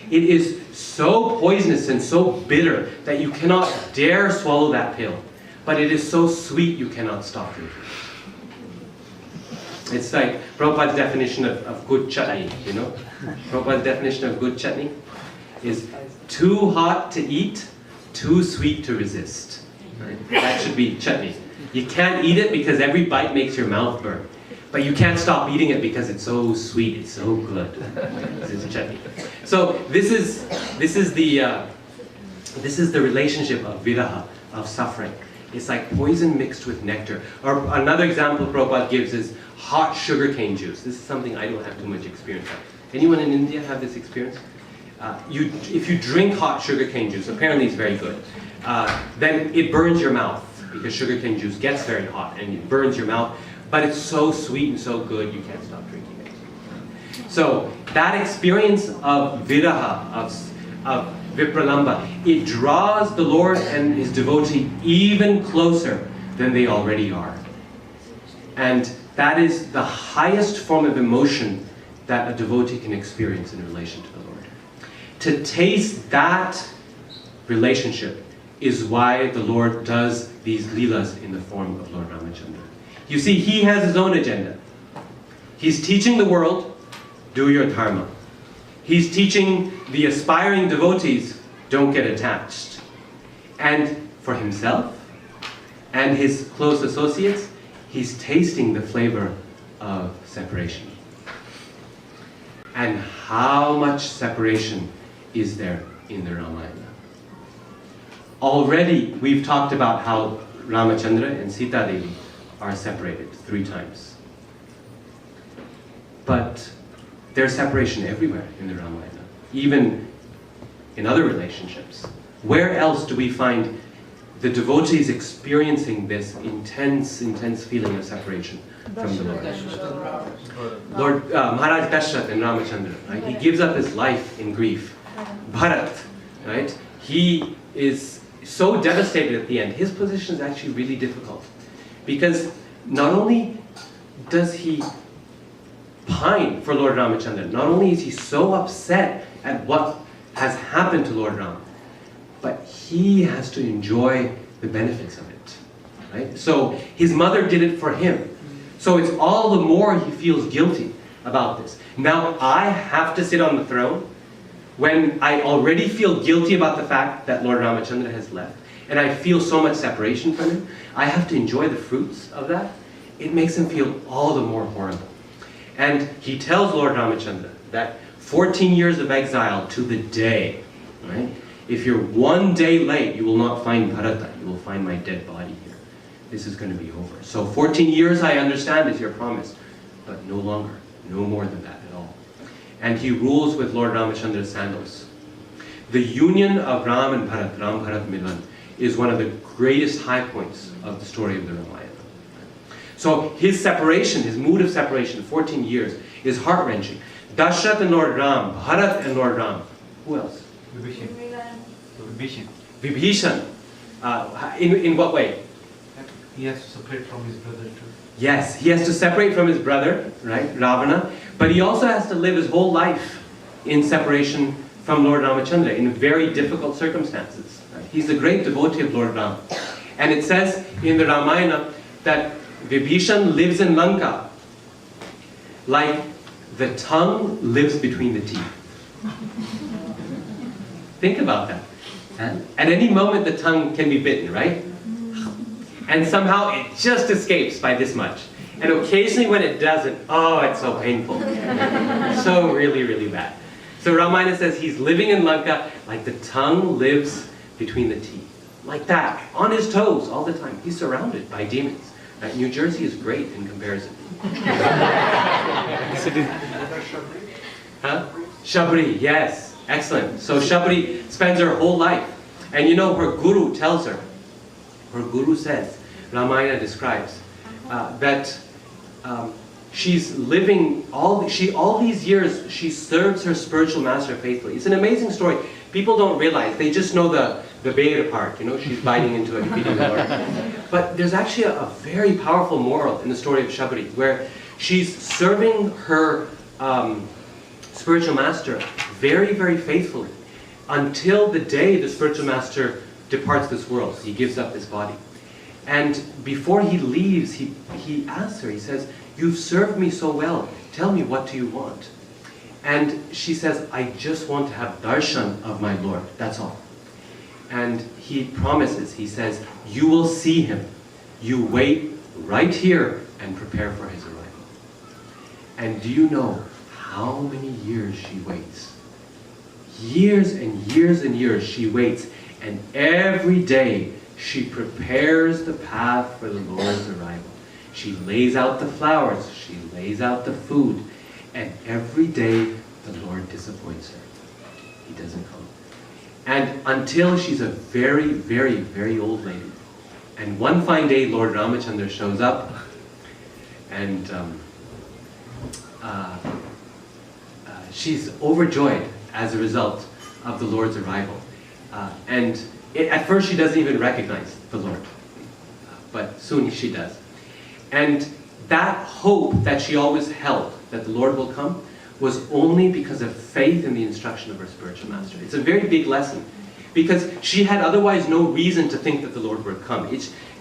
It is so poisonous and so bitter that you cannot dare swallow that pill. But it is so sweet you cannot stop drinking. It's like Prabhupada's definition of good chutney, you know? Prabhupada's definition of good chutney is too hot to eat, too sweet to resist. Right? That should be chutney. You can't eat it because every bite makes your mouth burn. But you can't stop eating it because it's so sweet, it's so good. This is chutney. So this is the relationship of viraha, of suffering. It's like poison mixed with nectar. Or another example Prabhupada gives is hot sugarcane juice. This is something I don't have too much experience with. Anyone in India have this experience? If you drink hot sugarcane juice, apparently it's very good, then it burns your mouth because sugarcane juice gets very hot and it burns your mouth. But it's so sweet and so good you can't stop drinking it. So that experience of viraha, of vipralamba, it draws the Lord and his devotee even closer than they already are. And that is the highest form of emotion that a devotee can experience in relation to the Lord. To taste that relationship is why the Lord does these leelas in the form of Lord Ramachandra. You see, he has his own agenda. He's teaching the world, do your dharma. He's teaching the aspiring devotees, don't get attached. And for himself and his close associates, he's tasting the flavor of separation. And how much separation is there in the Ramayana? Already we've talked about how Ramachandra and Sita Devi are separated 3 times. But there's separation everywhere in the Ramayana, even in other relationships. Where else do we find the devotees experiencing this intense feeling of separation from the Lord? Maharaj Dashrath and Ramachandra, right? He gives up his life in grief. Bharat, right? He is so devastated at the end. His position is actually really difficult. Because not only does he pine for Lord Ramachandra, not only is he so upset at what has happened to Lord Ram, but he has to enjoy the benefits of it. Right? So his mother did it for him. So it's all the more he feels guilty about this. Now I have to sit on the throne when I already feel guilty about the fact that Lord Ramachandra has left. And I feel so much separation from him, I have to enjoy the fruits of that. It makes him feel all the more horrible. And he tells Lord Ramachandra that 14 years of exile to the day, right? If you're 1 day late, you will not find Bharata, you will find my dead body here. This is going to be over. So 14 years, I understand, is your promise, but no longer, no more than that at all. And he rules with Lord Ramachandra's sandals. The union of Ram and Bharat, Ram-Bharat Milan, is one of the greatest high points of the story of the Ramayana. So his separation, his mood of separation, 14 years, is heart-wrenching. Dashrath and Lord Ram, Bharat and Lord Ram. Who else? Vibhishan. In what way? He has to separate from his brother too. Yes, he has to separate from his brother, right, Ravana, but he also has to live his whole life in separation from Lord Ramachandra in very difficult circumstances. Right? He's a great devotee of Lord Ram. And it says in the Ramayana that Vibhishan lives in Lanka like the tongue lives between the teeth. Think about that. At any moment the tongue can be bitten, right? And somehow it just escapes by this much. And occasionally when it doesn't, oh, it's so painful. So really, really bad. So Ramayana says he's living in Lanka like the tongue lives between the teeth. Like that, on his toes all the time. He's surrounded by demons. Right? New Jersey is great in comparison. Huh? Shabri, yes, excellent. So Shabri spends her whole life. And you know, her guru tells her, her guru says, Ramayana describes, that she's living all these years, she serves her spiritual master faithfully. It's an amazing story. People don't realize, they just know the beta part, you know, she's biting into it and feeding the Lord. But there's actually a very powerful moral in the story of Shabri, where she's serving her spiritual master very, very faithfully until the day the spiritual master departs this world. He gives up his body. And before he leaves, he asks her, he says, "You've served me so well, tell me, what do you want?" And she says, "I just want to have darshan of my Lord, that's all." And he promises, he says, "You will see him. You wait right here and prepare for his arrival." And do you know how many years she waits? Years and years and years she waits. And every day she prepares the path for the Lord's arrival. She lays out the flowers, she lays out the food, and every day the Lord disappoints her. He doesn't come. And until she's a very, very, very old lady. And one fine day Lord Ramachandra shows up, and she's overjoyed as a result of the Lord's arrival. At first she doesn't even recognize the Lord, but soon she does. And that hope that she always held, that the Lord will come, was only because of faith in the instruction of her spiritual master. It's a very big lesson, because she had otherwise no reason to think that the Lord would come.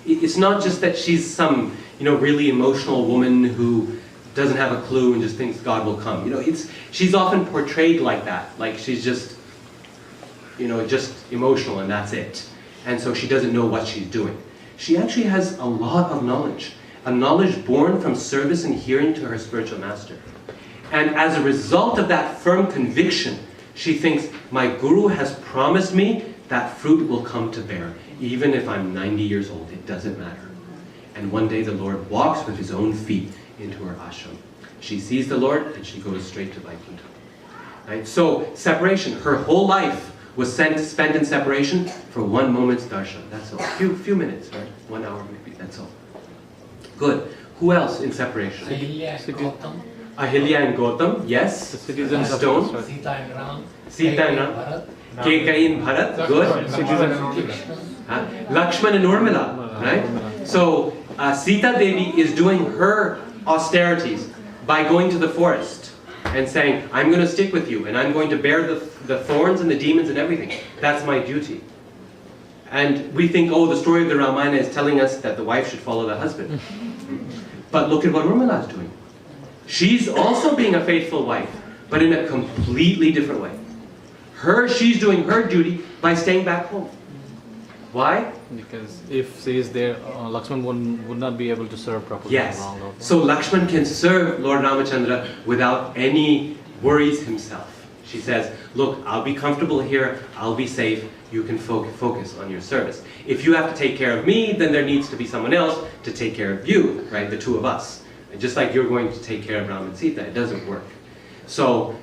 It's not just that she's some, really emotional woman who doesn't have a clue and just thinks God will come. She's often portrayed like that, like she's just emotional and that's it. And so she doesn't know what she's doing. She actually has a lot of knowledge, a knowledge born from service and hearing to her spiritual master. And as a result of that firm conviction, she thinks, my guru has promised me that fruit will come to bear. Even if I'm 90 years old, it doesn't matter. And one day the Lord walks with his own feet into her ashram. She sees the Lord and she goes straight to Vaikuntha. Right? So separation, her whole life was spent in separation for one moment's darshan. That's all. Few minutes, right? 1 hour maybe, that's all. Good. Who else in separation? Ahilya and Gautam, yes. The citizens of Stone. Sita and Ram. Sita and Ram. Kekai and Bharat, good. Lakshman and Urmila, right? So Sita Devi is doing her austerities by going to the forest and saying, I'm going to stick with you and I'm going to bear the thorns and the demons and everything. That's my duty. And we think, oh, the story of the Ramayana is telling us that the wife should follow the husband. But look at what Urmila is doing. She's also being a faithful wife, but in a completely different way. She's doing her duty by staying back home. Why? Because if she is there, Lakshman would not be able to serve properly. Yes. So Lakshman can serve Lord Ramachandra without any worries himself. She says, look, I'll be comfortable here, I'll be safe, you can focus on your service. If you have to take care of me, then there needs to be someone else to take care of you, right? The two of us. And just like you're going to take care of Ram and Sita, it doesn't work. So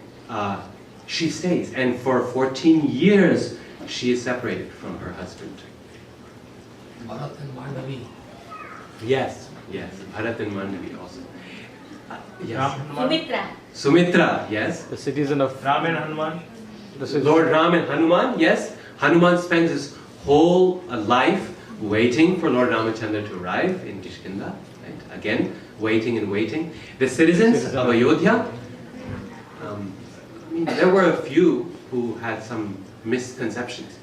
she stays, and for 14 years she is separated from her husband. Bharat and Mandavi. Yes, Bharat and Mandavi also. Yes. Sumitra. Sumitra, yes. The citizen of Ram and Hanuman. Lord Ram and Hanuman, yes. Hanuman spends his whole life waiting for Lord Ramachandra to arrive in Kishkinda. Right? Again, waiting and waiting. The citizens of Ayodhya, mean, there were a few who had some misconceptions,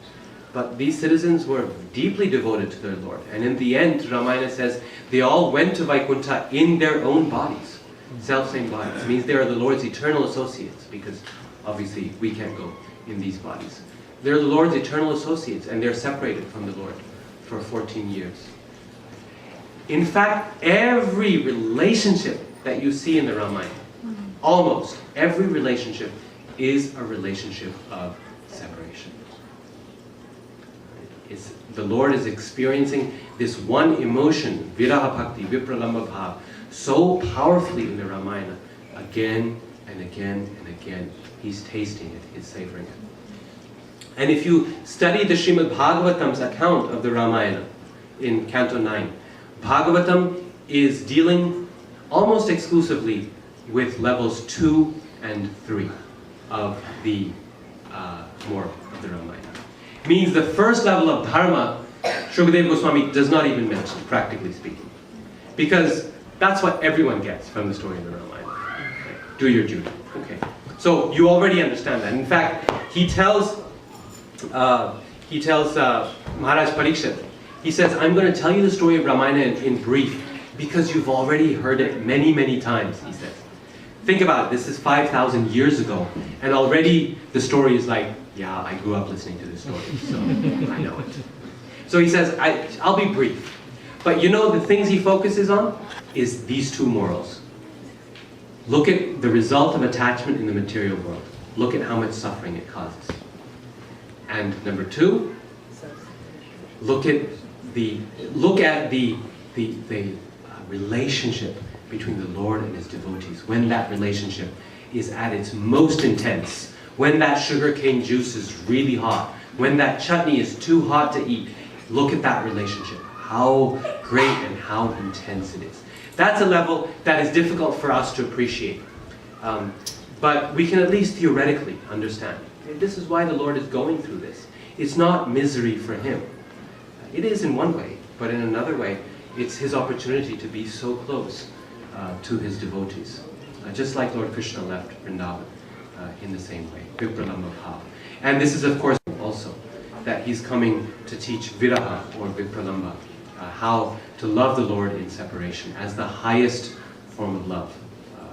but these citizens were deeply devoted to their Lord. And in the end, Ramayana says, they all went to Vaikuntha in their own bodies, self-same bodies. It means they are the Lord's eternal associates, because obviously we can't go in these bodies. They're the Lord's eternal associates, and they're separated from the Lord for 14 years. In fact, every relationship that you see in the Ramayana, almost every relationship, is a relationship of separation. The Lord is experiencing this one emotion, viraha bhakti, vipralamba bhav, so powerfully in the Ramayana, again and again and again. He's tasting it, he's savoring it. And if you study the Srimad Bhagavatam's account of the Ramayana in Canto 9, Bhagavatam is dealing almost exclusively with levels 2 and 3 of the more of the Ramayana. Means the first level of dharma, Shukadeva Goswami does not even mention, practically speaking. Because that's what everyone gets from the story of the Ramayana. Okay. Do your duty. Okay. So you already understand that. In fact, he tells Maharaj Parikshit, he says, I'm going to tell you the story of Ramayana in brief, because you've already heard it many, many times, he says. Think about it, this is 5,000 years ago, and already the story is like, yeah, I grew up listening to this story, so I know it. So he says, I'll be brief. But you know, the things he focuses on is these two morals. Look at the result of attachment in the material world. Look at how much suffering it causes. And number 2, look at the relationship between the Lord and his devotees. When that relationship is at its most intense, when that sugarcane juice is really hot, when that chutney is too hot to eat, look at that relationship. How great and how intense it is. That's a level that is difficult for us to appreciate. But we can at least theoretically understand. And this is why the Lord is going through this. It's not misery for him. It is in one way, but in another way, it's his opportunity to be so close to his devotees. Just like Lord Krishna left Vrindavan in the same way. Vipralamba bhav. And this is, of course, also that he's coming to teach viraha or vipralamba, how to love the Lord in separation as the highest form of love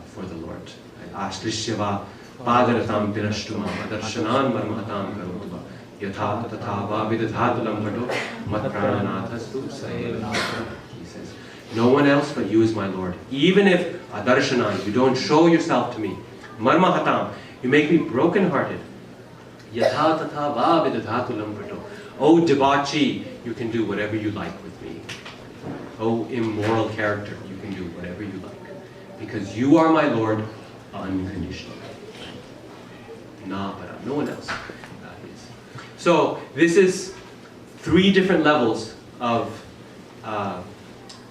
for the Lord. Ashlishyava padaratam pirashtumam adarshanan marmahatam karotuva yatha tatha va vidadhatulam vato matprananathasthu sayeva. He says, no one else but you is my Lord. Even if adarshanan, you don't show yourself to me, marmahatam, you make me broken-hearted. Yatha tatha va vidadhatulam vato. Oh debauchee, you can do whatever you like with me. Oh immoral character, you can do whatever you like. Because you are my Lord unconditionally. No one else is. So this is 3 different levels of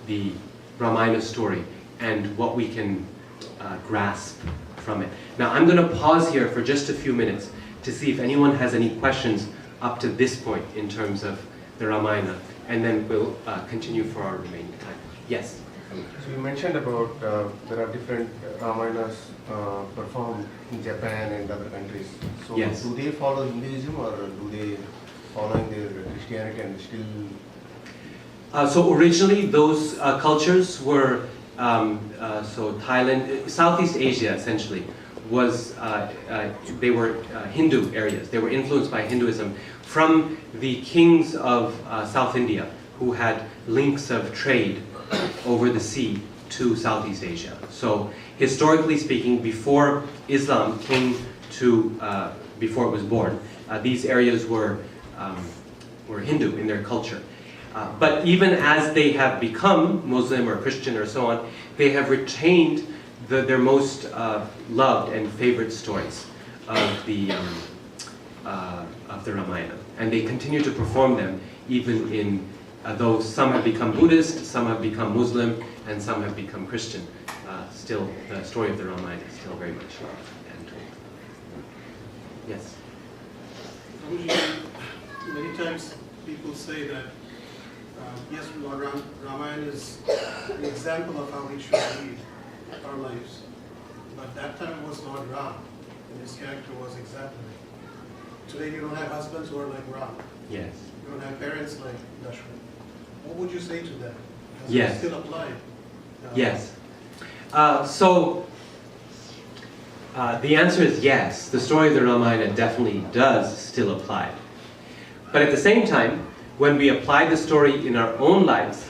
the Ramayana story and what we can grasp from it. Now I'm going to pause here for just a few minutes to see if anyone has any questions up to this point in terms of the Ramayana, and then we'll continue for our remaining time. Yes? So you mentioned about there are different Ramayanas performed in Japan and other countries. So yes. Do they follow Hinduism or do they following their Christianity and still? So originally those cultures were, so Thailand, Southeast Asia essentially, was, they were Hindu areas. They were influenced by Hinduism from the kings of South India who had links of trade over the sea to Southeast Asia. So historically speaking, before Islam came to, before it was born, these areas were Hindu in their culture. But even as they have become Muslim or Christian or so on, they have retained their most loved and favorite stories of the Ramayana. And they continue to perform them even in, though some have become Buddhist, some have become Muslim, and some have become Christian. Still, the story of the Ramayana is still very much loved and told. Yes? Many times people say that, yes, Lord Ramayana is an example of how we should lead our lives. But that time was Lord Ram. and his character was exemplary. Today you don't have husbands who are like Rama. Yes. You don't have parents like Dashrath. What would you say to them? Does Yes. it still apply? Yes. The answer is yes. The story of the Ramayana definitely does still apply. But at the same time, when we apply the story in our own lives,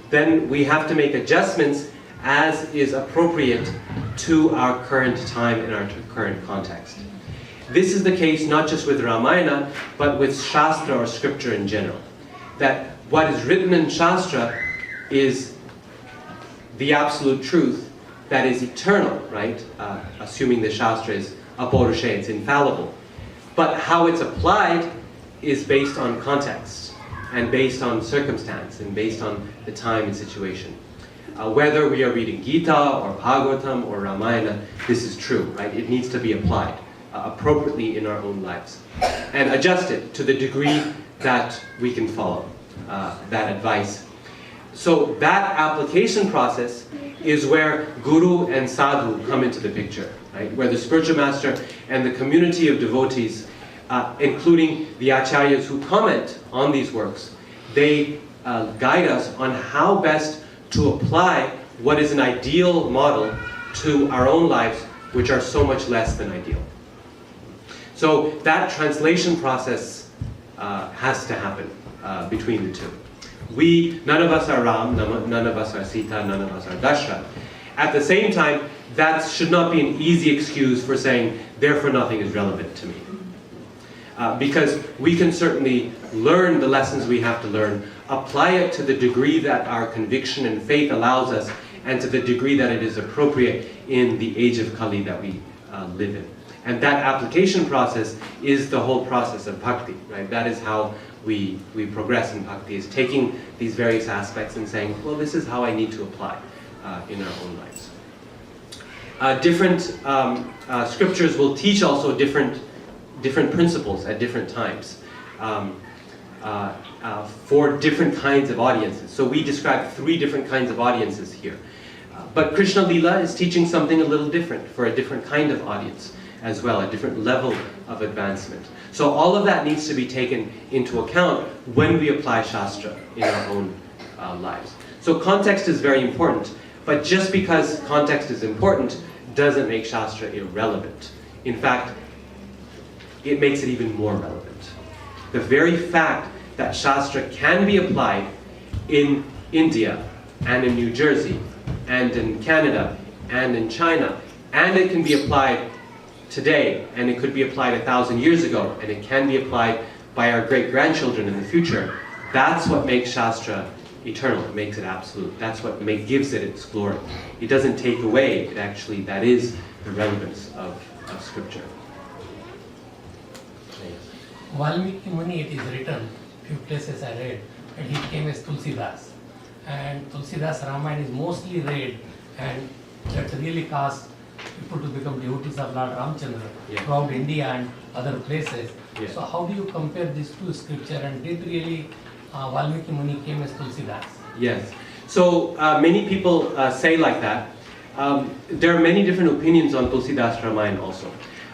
then we have to make adjustments as is appropriate to our current time and our current context. This is the case not just with Ramayana, but with Shastra or scripture in general. That what is written in Shastra is the absolute truth that is eternal, right? Assuming the Shastra is apaurushaya, it's infallible. But how it's applied is based on context, and based on circumstance, and based on the time and situation. Whether we are reading Gita, or Bhagavatam, or Ramayana, this is true, right? It needs to be applied appropriately in our own lives, and adjusted to the degree that we can follow that advice. So that application process is where Guru and Sadhu come into the picture, right? Where the spiritual master and the community of devotees, including the acharyas who comment on these works, they guide us on how best to apply what is an ideal model to our own lives, which are so much less than ideal. So that translation process has to happen between the two. None of us are Ram, none of us are Sita, none of us are Dashrath. At the same time, that should not be an easy excuse for saying, therefore nothing is relevant to me. Because we can certainly learn the lessons we have to learn, apply it to the degree that our conviction and faith allows us, and to the degree that it is appropriate in the age of Kali that we live in. And that application process is the whole process of bhakti, right? That is how we progress in bhakti, is taking these various aspects and saying, well, this is how I need to apply in our own lives. Different scriptures will teach also different principles at different times for different kinds of audiences. So we describe 3 different kinds of audiences here. But Krishna Lila is teaching something a little different for a different kind of audience as well, a different level of advancement. So all of that needs to be taken into account when we apply Shastra in our own lives. So context is very important, but just because context is important doesn't make Shastra irrelevant. In fact, it makes it even more relevant. The very fact that Shastra can be applied in India, and in New Jersey, and in Canada, and in China, and it can be applied today, and it could be applied 1,000 years ago, and it can be applied by our great-grandchildren in the future, that's what makes Shastra eternal. It makes it absolute. That's what gives it its glory. It doesn't take away. It actually, that is the relevance of scripture. Valmiki Muni, it is written, few places I read, and he came as Tulsidas. And Tulsidas Ramayana is mostly read, and that really caused people to become devotees of Lord Ramachandra throughout India and other places. Yeah. So how do you compare these two scriptures, and did really Valmiki Muni came as Tulsidas? Yes. So many people say like that. There are many different opinions on Tulsidas Ramayana also.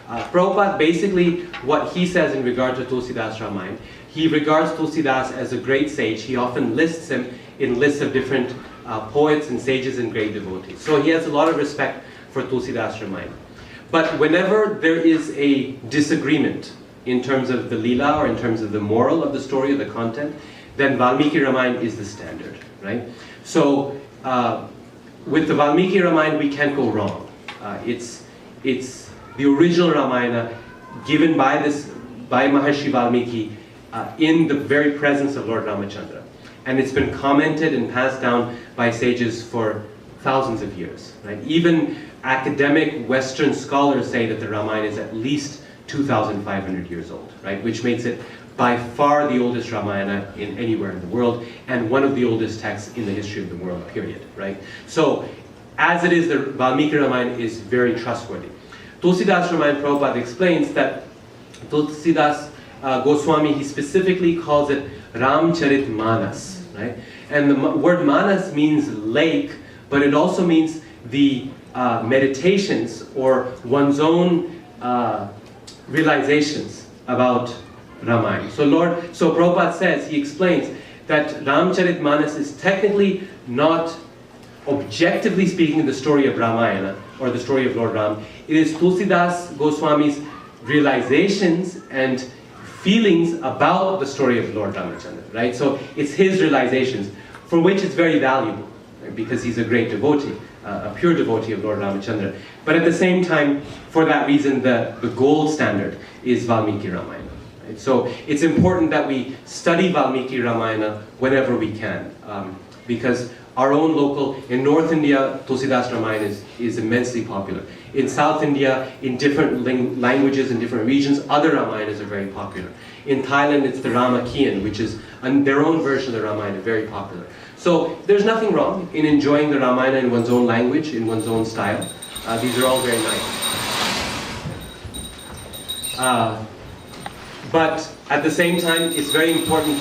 Prabhupada, basically what he says in regard to Tulsidas Ramayana, he regards Tulsidas as a great sage. He often lists him in lists of different poets and sages and great devotees. So he has a lot of respect for Tulsidas Ramayana. But whenever there is a disagreement in terms of the Leela or in terms of the moral of the story or the content, then Valmiki Ramayana is the standard, right? So with the Valmiki Ramayana, we can't go wrong. It's the original Ramayana given by Maharshi Valmiki in the very presence of Lord Ramachandra. And it's been commented and passed down by sages for thousands of years, right? Even academic Western scholars say that the Ramayana is at least 2,500 years old, right? Which makes it by far the oldest Ramayana in anywhere in the world, and one of the oldest texts in the history of the world, period, right? So, as it is, the Valmiki Ramayana is very trustworthy. Tulsidas Ramayana, Prabhupada explains that Tulsidas Goswami, he specifically calls it Ramcharit Manas, right? And the word Manas means lake, but it also means the meditations or one's own realizations about Ramayana. So Prabhupada says, he explains that Ramcharitmanas is technically not, objectively speaking, the story of Ramayana or the story of Lord Ram. It is Tulsidas Goswami's realizations and feelings about the story of Lord Ramachandra, right? So it's his realizations, for which it's very valuable, right? Because he's a great devotee, a pure devotee of Lord Ramachandra. But at the same time, for that reason, the gold standard is Valmiki Ramayana. Right? So it's important that we study Valmiki Ramayana whenever we can, because our own local, in North India, Tulsidas Ramayana is immensely popular. In South India, in different languages, in different regions, other Ramayanas are very popular. In Thailand, it's the Ramakian, which is their own version of the Ramayana, very popular. So there's nothing wrong in enjoying the Ramayana in one's own language, in one's own style. These are all very nice. But at the same time, it's very important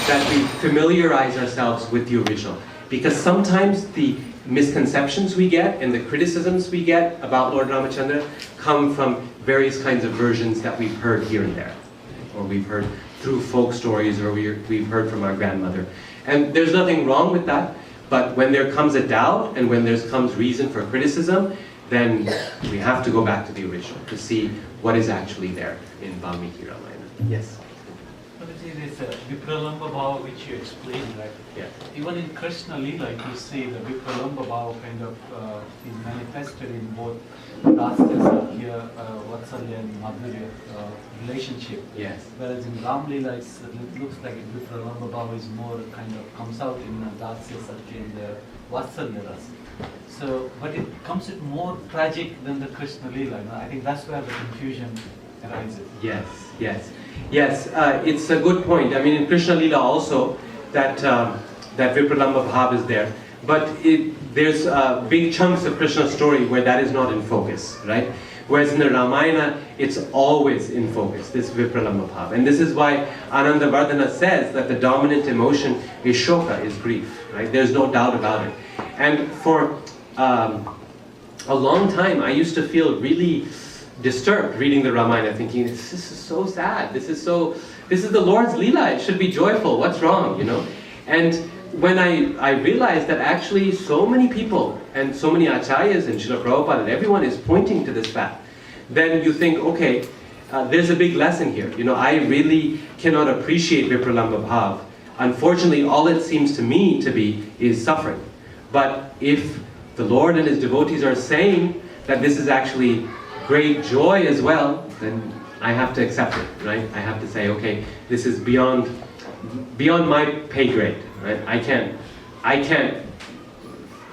that we familiarize ourselves with the original. Because sometimes the misconceptions we get and the criticisms we get about Lord Ramachandra come from various kinds of versions that we've heard here and there. Or we've heard through folk stories, or we've heard from our grandmother. And there's nothing wrong with that, but when there comes a doubt and when there comes reason for criticism, then we have to go back to the original to see what is actually there in Valmiki Ramayana. Yes? This Vipralamba Bhava which you explained, right? Yeah. Even in Krishna Leela, you see the Vipralamba Bhava kind of is manifested in both Rasya, Sakya, Vatsalya and Madhurya relationship. Yes. Whereas in Ram Leela, it looks like Vipralamba Bhava is more kind of comes out in Rasya, Sakya and the Vatsalya Rasa. So, but it comes it more tragic than the Krishna Leela. You know? I think that's where the confusion arises. Yes, yes. Yes, it's a good point. I mean, in Krishna Leela also, that Vipralamba Bhav is there. But there's big chunks of Krishna's story where that is not in focus, right? Whereas in the Ramayana, it's always in focus, this Vipralamba Bhav. And this is why Anandavardhana says that the dominant emotion is shoka, is grief, right? There's no doubt about it. And for a long time, I used to feel really disturbed reading the Ramayana, thinking, this is so sad, this is the Lord's Leela, it should be joyful, what's wrong, you know? And when I realized that actually so many people, and so many acharyas and Srila Prabhupada, and everyone is pointing to this fact, then you think, okay, there's a big lesson here. You know, I really cannot appreciate Vipralamba Bhav. Unfortunately, all it seems to me to be is suffering. But if the Lord and His devotees are saying that this is actually great joy as well, then I have to accept it, right? I have to say, okay, this is beyond my pay grade, right? I can't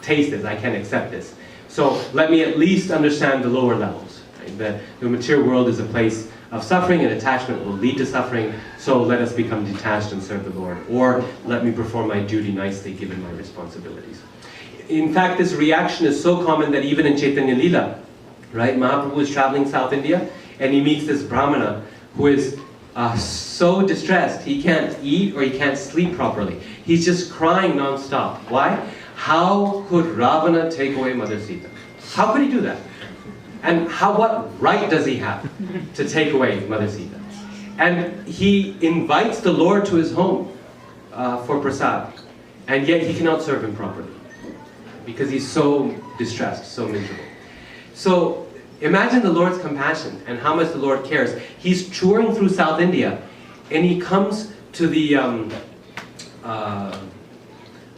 taste this, I can't accept this. So let me at least understand the lower levels, right? That the material world is a place of suffering, and attachment will lead to suffering, so let us become detached and serve the Lord. Or let me perform my duty nicely given my responsibilities. In fact, this reaction is so common that even in Chaitanya Leela, right? Mahaprabhu is traveling South India, and he meets this Brahmana who is so distressed, he can't eat or he can't sleep properly. He's just crying non-stop. Why? How could Ravana take away Mother Sita? How could he do that? And what right does he have to take away Mother Sita? And he invites the Lord to his home for prasad, and yet he cannot serve him properly because he's so distressed, so miserable. So imagine the Lord's compassion and how much the Lord cares. He's touring through South India, and he comes to the, I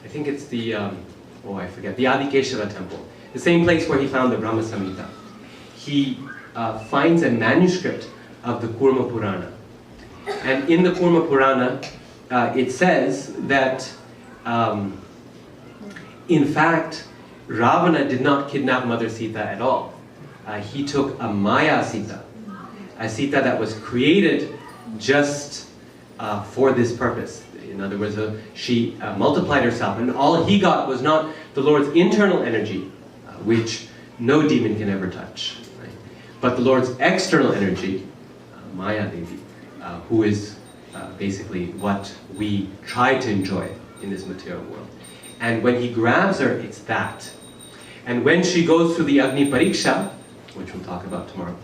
think it's the, I forget, the Adikeshava temple, the same place where he found the Brahma Samhita. He finds a manuscript of the Kurma Purana. And in the Kurma Purana, it says that, in fact, Ravana did not kidnap Mother Sita at all. He took a Maya Sita, a Sita that was created just for this purpose. In other words, she multiplied herself, and all he got was not the Lord's internal energy, which no demon can ever touch, right? But the Lord's external energy, Maya Devi, who is basically what we try to enjoy in this material world. And when he grabs her, it's that. And when she goes through the Agni Pariksha, which we'll talk about tomorrow,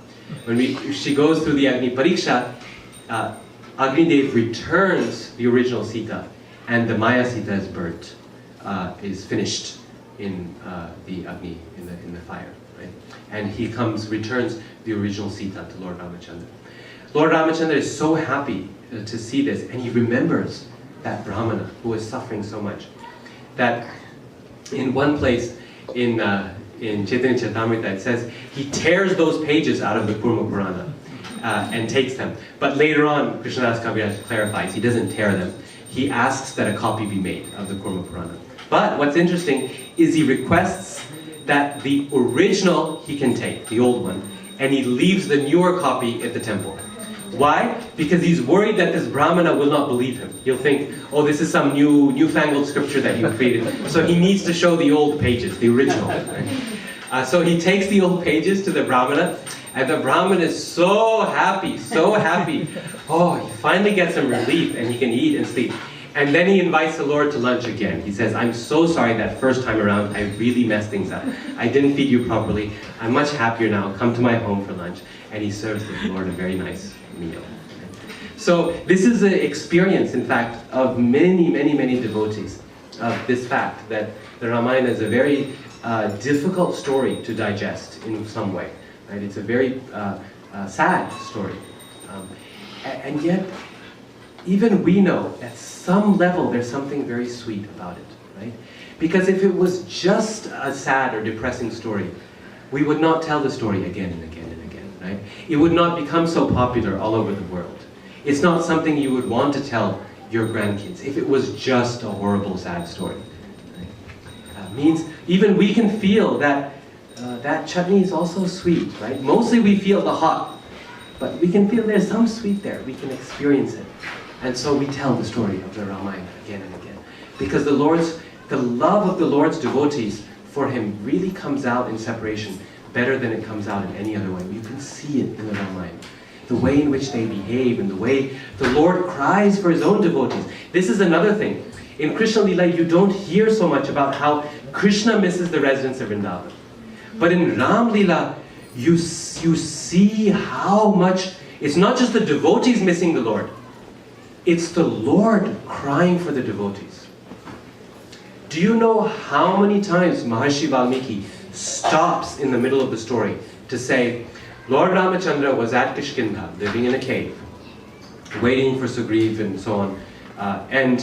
She goes through the Agni Pariksha, Agni Dev returns the original Sita, and the Maya Sita is burnt, is finished in the Agni, in the fire. Right? And he returns the original Sita to Lord Ramachandra. Lord Ramachandra is so happy to see this, and he remembers that Brahmana who was suffering so much, that in one place in Chaitanya Charitamrita it says he tears those pages out of the Kurma Purana and takes them. But later on, Krishnadas Kaviraj clarifies he doesn't tear them. He asks that a copy be made of the Kurma Purana. But what's interesting is he requests that the original he can take, the old one, and he leaves the newer copy at the temple. Why? Because he's worried that this Brahmana will not believe him. He'll think, oh, this is some newfangled scripture that you created. So he needs to show the old pages, the original. Right? So he takes the old pages to the Brahmana, and the Brahmana is so happy, so happy. Oh, he finally gets some relief, and he can eat and sleep. And then he invites the Lord to lunch again. He says, I'm so sorry that first time around I really messed things up. I didn't feed you properly. I'm much happier now. Come to my home for lunch. And he serves the Lord a very nice meal. So this is an experience, in fact, of many, many, many devotees of this fact that the Ramayana is a very difficult story to digest in some way. Right? It's a very sad story. And yet, even we know at some level there's something very sweet about it, right? Because if it was just a sad or depressing story, we would not tell the story again and again and again, right? It would not become so popular all over the world. It's not something you would want to tell your grandkids if it was just a horrible, sad story. Right? Means even we can feel that that chutney is also sweet, right? Mostly we feel the hot, but we can feel there's some sweet there. We can experience it. And so we tell the story of the Ramayana again and again. Because the love of the Lord's devotees for him really comes out in separation better than it comes out in any other way. You can see it in the Ramayana. The way in which they behave and the way the Lord cries for his own devotees. This is another thing. In Krishna Lila, you don't hear so much about how Krishna misses the residents of Vrindavan. But in Ram Lila, you see how much, it's not just the devotees missing the Lord, it's the Lord crying for the devotees. Do you know how many times Maharshi Valmiki stops in the middle of the story to say, Lord Ramachandra was at Kishkinda, living in a cave, waiting for Sugriv and so on, and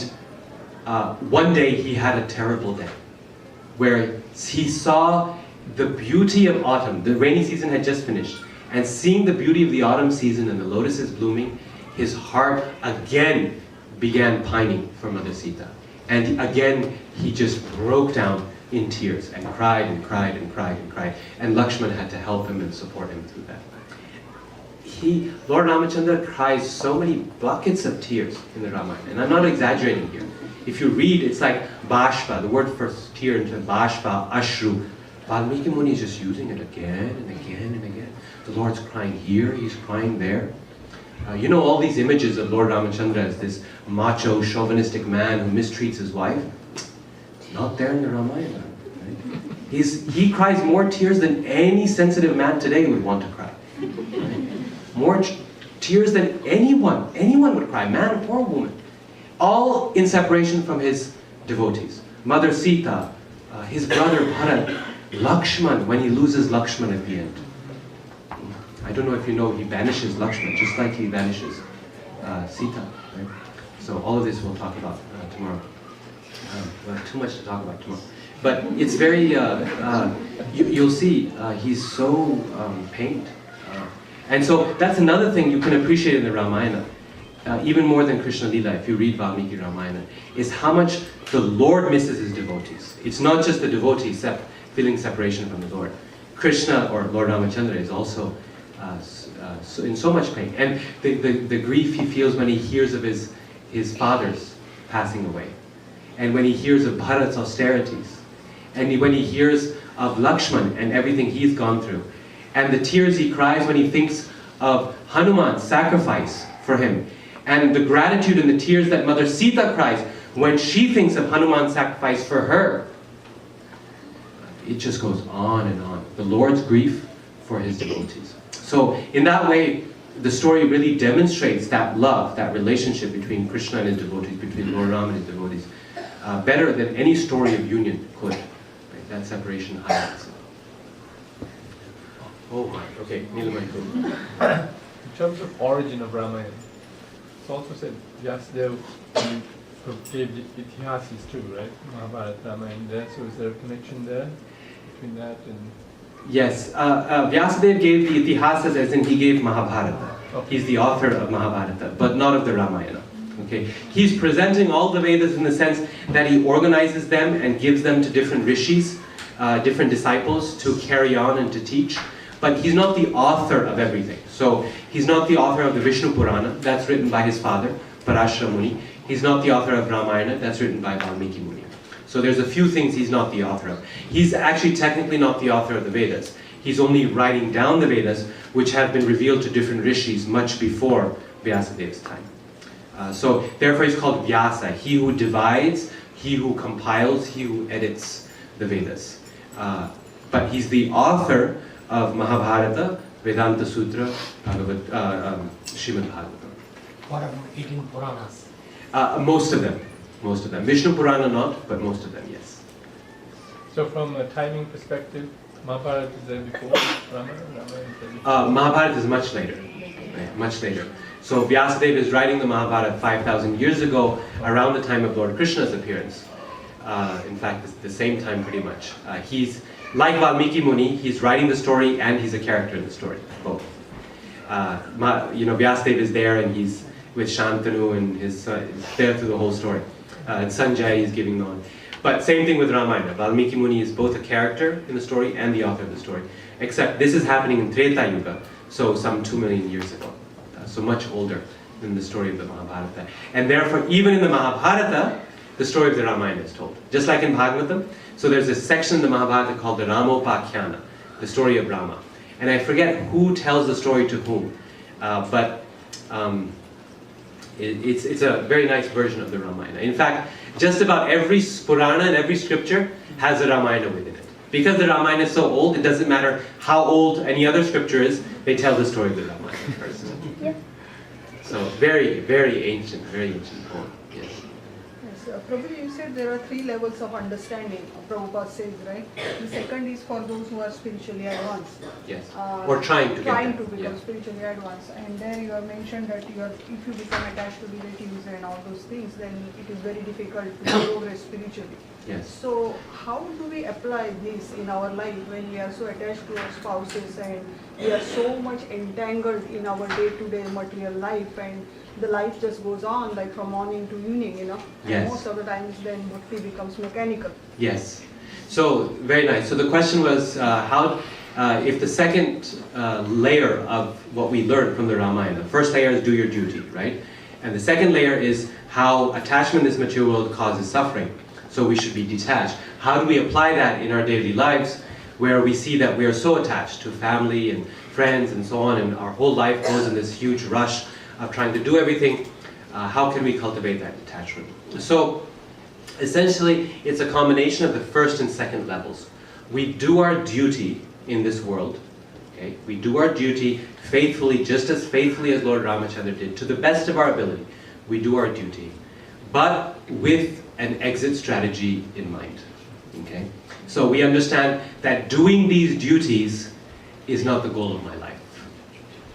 one day he had a terrible day, where he saw the beauty of autumn. The rainy season had just finished, and seeing the beauty of the autumn season and the lotuses blooming, his heart again began pining for Mother Sita. And again, he just broke down in tears and cried and cried and cried and cried. And Lakshman had to help him and support him through that. Lord Ramachandra cries so many buckets of tears in the Ramayana. And I'm not exaggerating here. If you read, it's like Bashpa, the word for tear into Bashpa, Ashru. Valmiki Muni is just using it again and again and again. The Lord's crying here, he's crying there. You know all these images of Lord Ramachandra as this macho, chauvinistic man who mistreats his wife? Not there in the Ramayana. Right? He cries more tears than any sensitive man today would want to cry. Right? More tears than anyone would cry, man or woman. All in separation from his devotees. Mother Sita, his brother Bharat, Lakshman, when he loses Lakshman at the end. I don't know if you know, he banishes Lakshman, just like he banishes Sita. Right? So all of this we'll talk about tomorrow. Too much to talk about tomorrow. But it's very, you'll see, he's so pained. And so that's another thing you can appreciate in the Ramayana, even more than Krishna Lila, if you read Valmiki Ramayana, is how much the Lord misses his devotees. It's not just the devotees feeling separation from the Lord. Krishna, or Lord Ramachandra, is also in so much pain. And the grief he feels when he hears of his father's passing away. And when he hears of Bharat's austerities. And when he hears of Lakshman and everything he's gone through. And the tears he cries when he thinks of Hanuman's sacrifice for him. And the gratitude and the tears that Mother Sita cries when she thinks of Hanuman's sacrifice for her. It just goes on and on. The Lord's grief for his devotees. So in that way, the story really demonstrates that love, that relationship between Krishna and his devotees, between Lord Rama and his devotees, better than any story of union could. Right? That separation highlights it. Oh my, okay, Neela. In terms of origin of Ramayana, it's also said Vyasadeva gave the Itihasis too, right? Mahabharata, Ramayana there. So is there a connection there between that and... Yes, Vyasadeva gave the Itihasas as in he gave Mahabharata. Okay. He's the author of Mahabharata, but not of the Ramayana. Okay, he's presenting all the Vedas in the sense that he organizes them and gives them to different rishis, different disciples to carry on and to teach. But he's not the author of everything. So he's not the author of the Vishnu Purana, that's written by his father, Parashara Muni. He's not the author of Ramayana, that's written by Valmiki Muni. So there's a few things he's not the author of. He's actually technically not the author of the Vedas. He's only writing down the Vedas, which have been revealed to different rishis much before Vyasadeva's time. So therefore he's called Vyasa, he who divides, he who compiles, he who edits the Vedas. But he's the author of Mahabharata, Vedanta Sutra, Srimad Bhagavatam. What about 18 Puranas? Most of them. Most of them. Vishnu Purana not, but most of them, yes. So from a timing perspective, Mahabharata is there before Ramayana? Mahabharata is much later. Right? Much later. So Vyasadeva is writing the Mahabharata 5,000 years ago, around the time of Lord Krishna's appearance. In fact, it's the same time pretty much. He's like Valmiki Muni, he's writing the story and he's a character in the story, both. Vyasadeva is there and he's with Shantanu and he's there through the whole story. Sanjay is giving on. But same thing with Ramayana. Valmiki Muni is both a character in the story and the author of the story. Except this is happening in Treta Yuga, so some 2 million years ago. So much older than the story of the Mahabharata. And therefore, even in the Mahabharata, the story of the Ramayana is told. Just like in Bhagavatam. So there's a section in the Mahabharata called the Ramopakyana, the story of Rama. And I forget who tells the story to whom. It's a very nice version of the Ramayana. In fact, just about every Purana and every scripture has a Ramayana within it. Because the Ramayana is so old, it doesn't matter how old any other scripture is, they tell the story of the Ramayana first. Yeah. So very, very ancient poem. Yes. Yes, Prabhu, you said there are 3 levels of understanding, Prabhupada says, right? The second is for those who are spiritually advanced. Yes, or trying to become spiritually advanced. And there you have mentioned that if you become attached to relatives and all those things, then it is very difficult to progress spiritually. Yes. So how do we apply this in our life when we are so attached to our spouses and we are so much entangled in our day-to-day material life and the life just goes on like from morning to evening, Yes. And most of the times then bhakti becomes mechanical. Yes. So, very nice. So the question was how, if the second layer of what we learned from the Ramayana, the first layer is do your duty, right? And the second layer is how attachment in this material world causes suffering. So we should be detached. How do we apply that in our daily lives where we see that we are so attached to family and friends and so on, and our whole life goes in this huge rush of trying to do everything? How can we cultivate that detachment? So essentially, it's a combination of the first and second levels. We do our duty in this world. Okay? We do our duty faithfully, just as faithfully as Lord Ramachandra did, to the best of our ability. We do our duty, but with an exit strategy in mind. Okay? So we understand that doing these duties is not the goal of my life.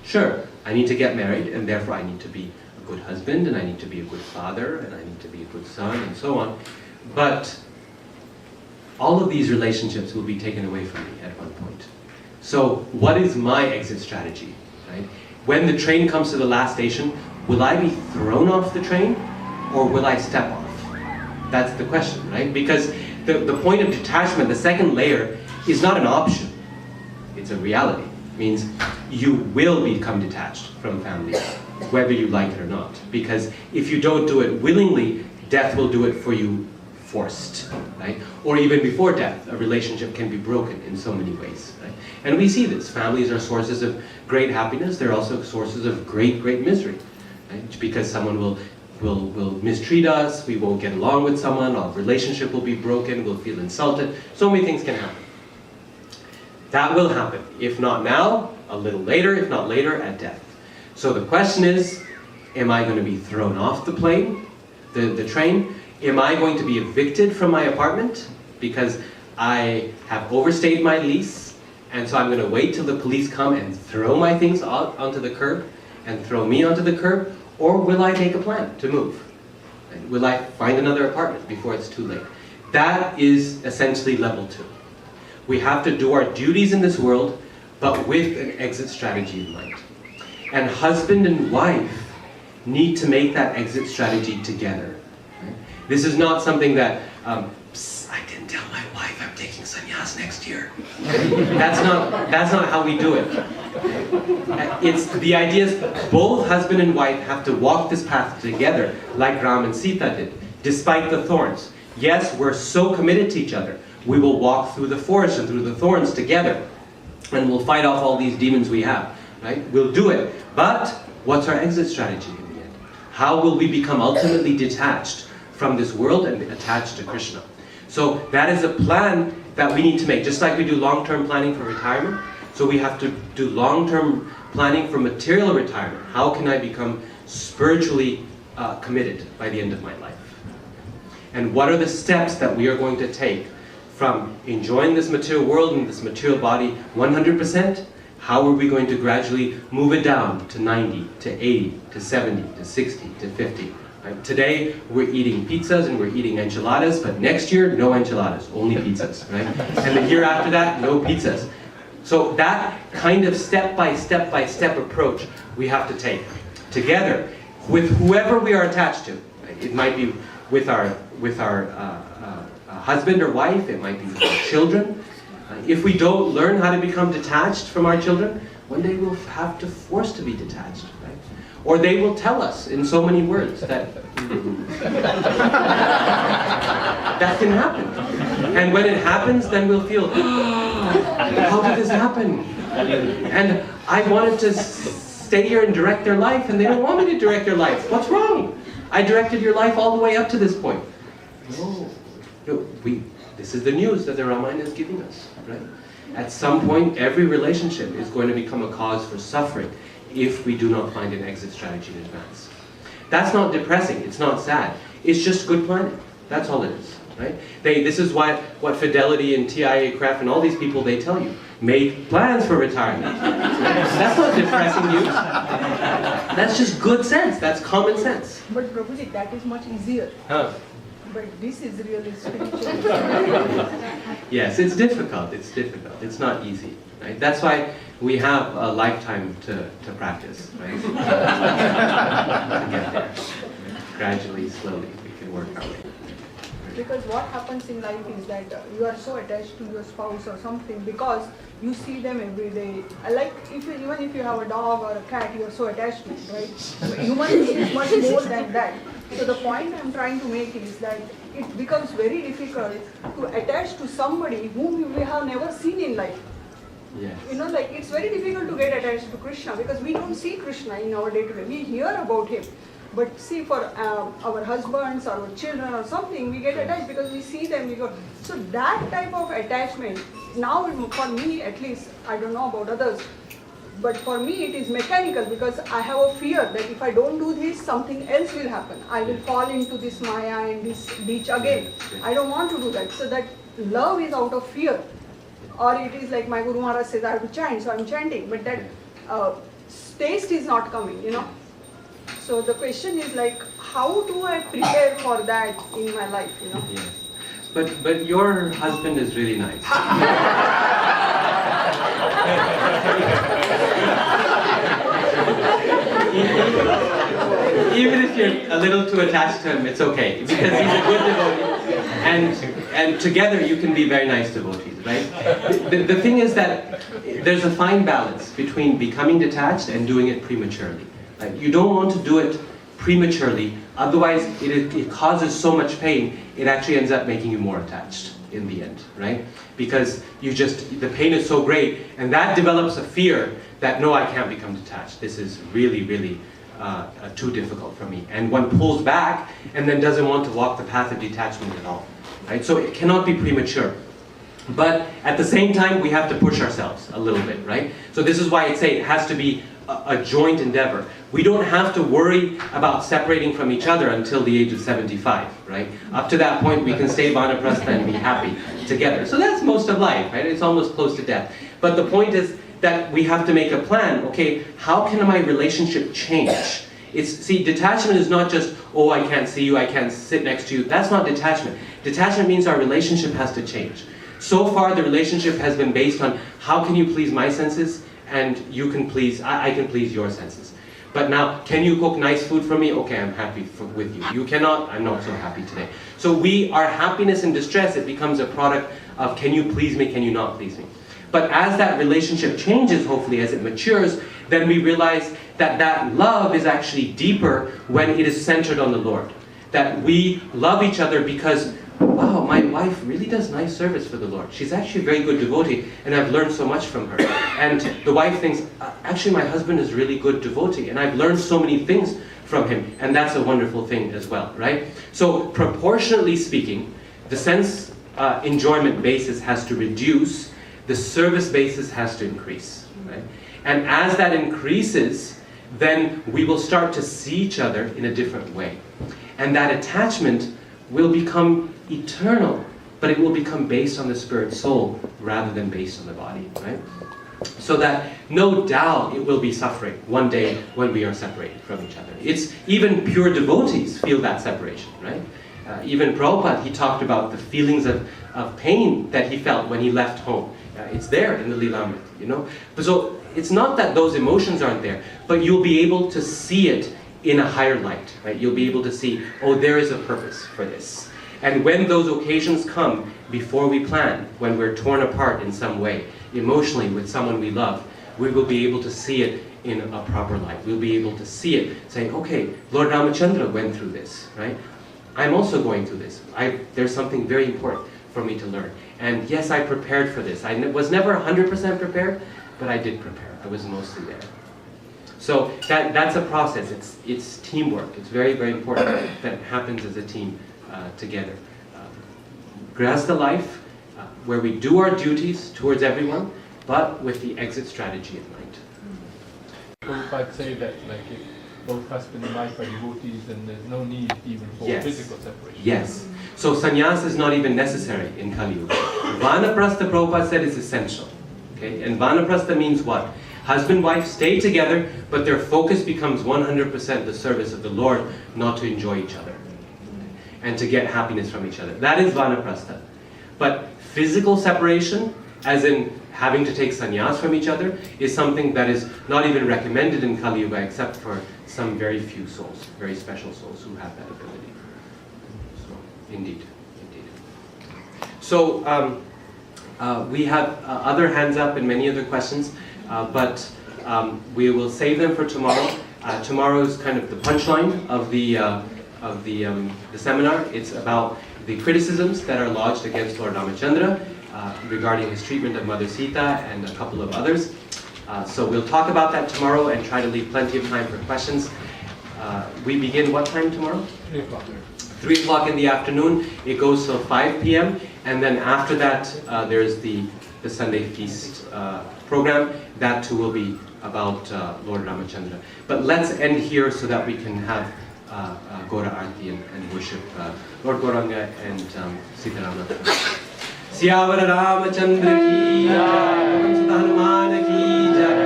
Sure, I need to get married, and therefore I need to be a good husband, and I need to be a good father, and I need to be a good son, and so on. But all of these relationships will be taken away from me at one point. So what is my exit strategy? Right? When the train comes to the last station, will I be thrown off the train, or will I step off? That's the question, right? Because the point of detachment, the second layer, is not an option. It's a reality. It means you will become detached from family, whether you like it or not. Because if you don't do it willingly, death will do it for you forced, right? Or even before death, a relationship can be broken in so many ways, right? And we see this. Families are sources of great happiness. They're also sources of great, great misery, right? Because someone will mistreat us, we won't get along with someone, our relationship will be broken, we'll feel insulted. So many things can happen. That will happen. If not now, a little later, if not later, at death. So the question is, am I going to be thrown off the plane, the train? Am I going to be evicted from my apartment because I have overstayed my lease, and so I'm going to wait till the police come and throw my things out onto the curb and throw me onto the curb? Or will I make a plan to move? Will I find another apartment before it's too late? That is essentially level 2. We have to do our duties in this world, but with an exit strategy in mind. And husband and wife need to make that exit strategy together. This is not something that, I didn't tell my wife I'm taking sannyas next year. That's not how we do it. It's the idea is both husband and wife have to walk this path together, like Ram and Sita did, despite the thorns. Yes, we're so committed to each other. We will walk through the forest and through the thorns together, and we'll fight off all these demons we have. Right? We'll do it. But what's our exit strategy in the end? How will we become ultimately detached from this world and attached to Krishna? So that is a plan that we need to make, just like we do long-term planning for retirement. So we have to do long-term planning for material retirement. How can I become spiritually committed by the end of my life? And what are the steps that we are going to take from enjoying this material world and this material body 100%? How are we going to gradually move it down to 90, to 80, to 70, to 60, to 50? Right? Today, we're eating pizzas and we're eating enchiladas, but next year, no enchiladas, only pizzas. Right? And the year after that, no pizzas. So that kind of step-by-step approach we have to take together with whoever we are attached to. Right? It might be with our husband or wife, it might be with our children. If we don't learn how to become detached from our children, one day we'll have to force to be detached. Right? Or they will tell us in so many words that that can happen. And when it happens, then we'll feel, how did this happen? And I wanted to stay here and direct their life, and they don't want me to direct their life. What's wrong? I directed your life all the way up to this point. No, this is the news that the Ramayana is giving us. Right? At some point, every relationship is going to become a cause for suffering if we do not find an exit strategy in advance. That's not depressing. It's not sad. It's just good planning. That's all it is. Right? This is what Fidelity and TIA Craft and all these people, they tell you. Make plans for retirement. That's not depressing news. That's just good sense. That's common sense. But Prabhuji, that is much easier. Huh. But this is really spiritual. Yes, it's difficult. It's difficult. It's not easy. Right? That's why we have a lifetime to practice. Right? To get there. Gradually, slowly, we can work our way. Because what happens in life is that you are so attached to your spouse or something because you see them every day. Like even if you have a dog or a cat, you are so attached to it, right? Human being is much more than that. So the point I'm trying to make is that it becomes very difficult to attach to somebody whom we have never seen in life. Yes. You know, like it's very difficult to get attached to Krishna because we don't see Krishna in our day-to-day. We hear about him. But see, for our husbands, our children or something, we get attached because we see them, we go. So that type of attachment, now for me at least, I don't know about others, but for me it is mechanical because I have a fear that if I don't do this, something else will happen. I will fall into this Maya and this ditch again. I don't want to do that. So that love is out of fear. Or it is like my Guru Maharaj says, I have to chant, so I'm chanting. But that taste is not coming, you know. So the question is like, how do I prepare for that in my life, you know? Yes. But your husband is really nice. Even if you're a little too attached to him, it's okay because he's a good devotee, and together you can be very nice devotees, right? The thing is that there's a fine balance between becoming detached and doing it prematurely. Like, you don't want to do it prematurely, otherwise it causes so much pain, it actually ends up making you more attached in the end, right? Because the pain is so great, and that develops a fear that, no, I can't become detached. This is really, really too difficult for me. And one pulls back and then doesn't want to walk the path of detachment at all, right? So it cannot be premature. But at the same time, we have to push ourselves a little bit, right? So this is why I say it has to be a joint endeavor. We don't have to worry about separating from each other until the age of 75, right? Up to that point, we can stay vanaprastha and be happy together. So that's most of life, right? It's almost close to death. But the point is that we have to make a plan. Okay, how can my relationship change? See, detachment is not just, oh, I can't see you, I can't sit next to you. That's not detachment. Detachment means our relationship has to change. So far, the relationship has been based on how can you please my senses and you can please, I can please your senses. But now, can you cook nice food for me? Okay, I'm happy with you. You cannot, I'm not so happy today. So our happiness and distress, it becomes a product of can you please me, can you not please me? But as that relationship changes, hopefully as it matures, then we realize that that love is actually deeper when it is centered on the Lord. That we love each other because, wow, my wife really does nice service for the Lord. She's actually a very good devotee, and I've learned so much from her. And the wife thinks, actually my husband is a really good devotee, and I've learned so many things from him. And that's a wonderful thing as well, right? So proportionately speaking, the sense enjoyment basis has to reduce, the service basis has to increase, right? And as that increases, then we will start to see each other in a different way. And that attachment will become eternal, but it will become based on the spirit soul rather than based on the body, right? So that no doubt it will be suffering one day when we are separated from each other. It's even pure devotees feel that separation, right? Even Prabhupada, he talked about the feelings of pain that he felt when he left home. It's there in the Lilamrit, you know? But so it's not that those emotions aren't there, but you'll be able to see it in a higher light, right? You'll be able to see, oh, there is a purpose for this. And when those occasions come, before we plan, when we're torn apart in some way, emotionally with someone we love, we will be able to see it in a proper light. We'll be able to see it, saying, okay, Lord Ramachandra went through this, right? I'm also going through this. There's something very important for me to learn. And yes, I prepared for this. I was never 100% prepared, but I did prepare. I was mostly there. So that's a process. It's teamwork. It's very, very important that it happens as a team together. Grihastha life, where we do our duties towards everyone, but with the exit strategy in mind. Prabhupada say that like if both husband and wife are devotees, then there's no need even for physical separation. Yes. So sannyas is not even necessary in Kali Yuga. Vanaprastha, Prabhupada said, is essential. Okay? And Vanaprastha means what? Husband and wife stay together, but their focus becomes 100% the service of the Lord, not to enjoy each other. And to get happiness from each other. That is Vanaprastha. But physical separation, as in having to take sannyas from each other, is something that is not even recommended in Kali Yuga except for some very few souls, very special souls who have that ability. So, indeed. So, we have other hands up and many other questions, but we will save them for tomorrow. Tomorrow is kind of the punchline of the seminar. It's about the criticisms that are lodged against Lord Ramachandra regarding his treatment of Mother Sita and a couple of others. So we'll talk about that tomorrow and try to leave plenty of time for questions. We begin what time tomorrow? 3 o'clock. 3 o'clock in the afternoon. It goes till 5 p.m. And then after that, there's the Sunday feast program. That too will be about Lord Ramachandra. But let's end here so that we can have Gora Arti and worship Lord Gauranga and Sita Rama. Siyavara Ramachandra ki jai, Hanuman ki jai.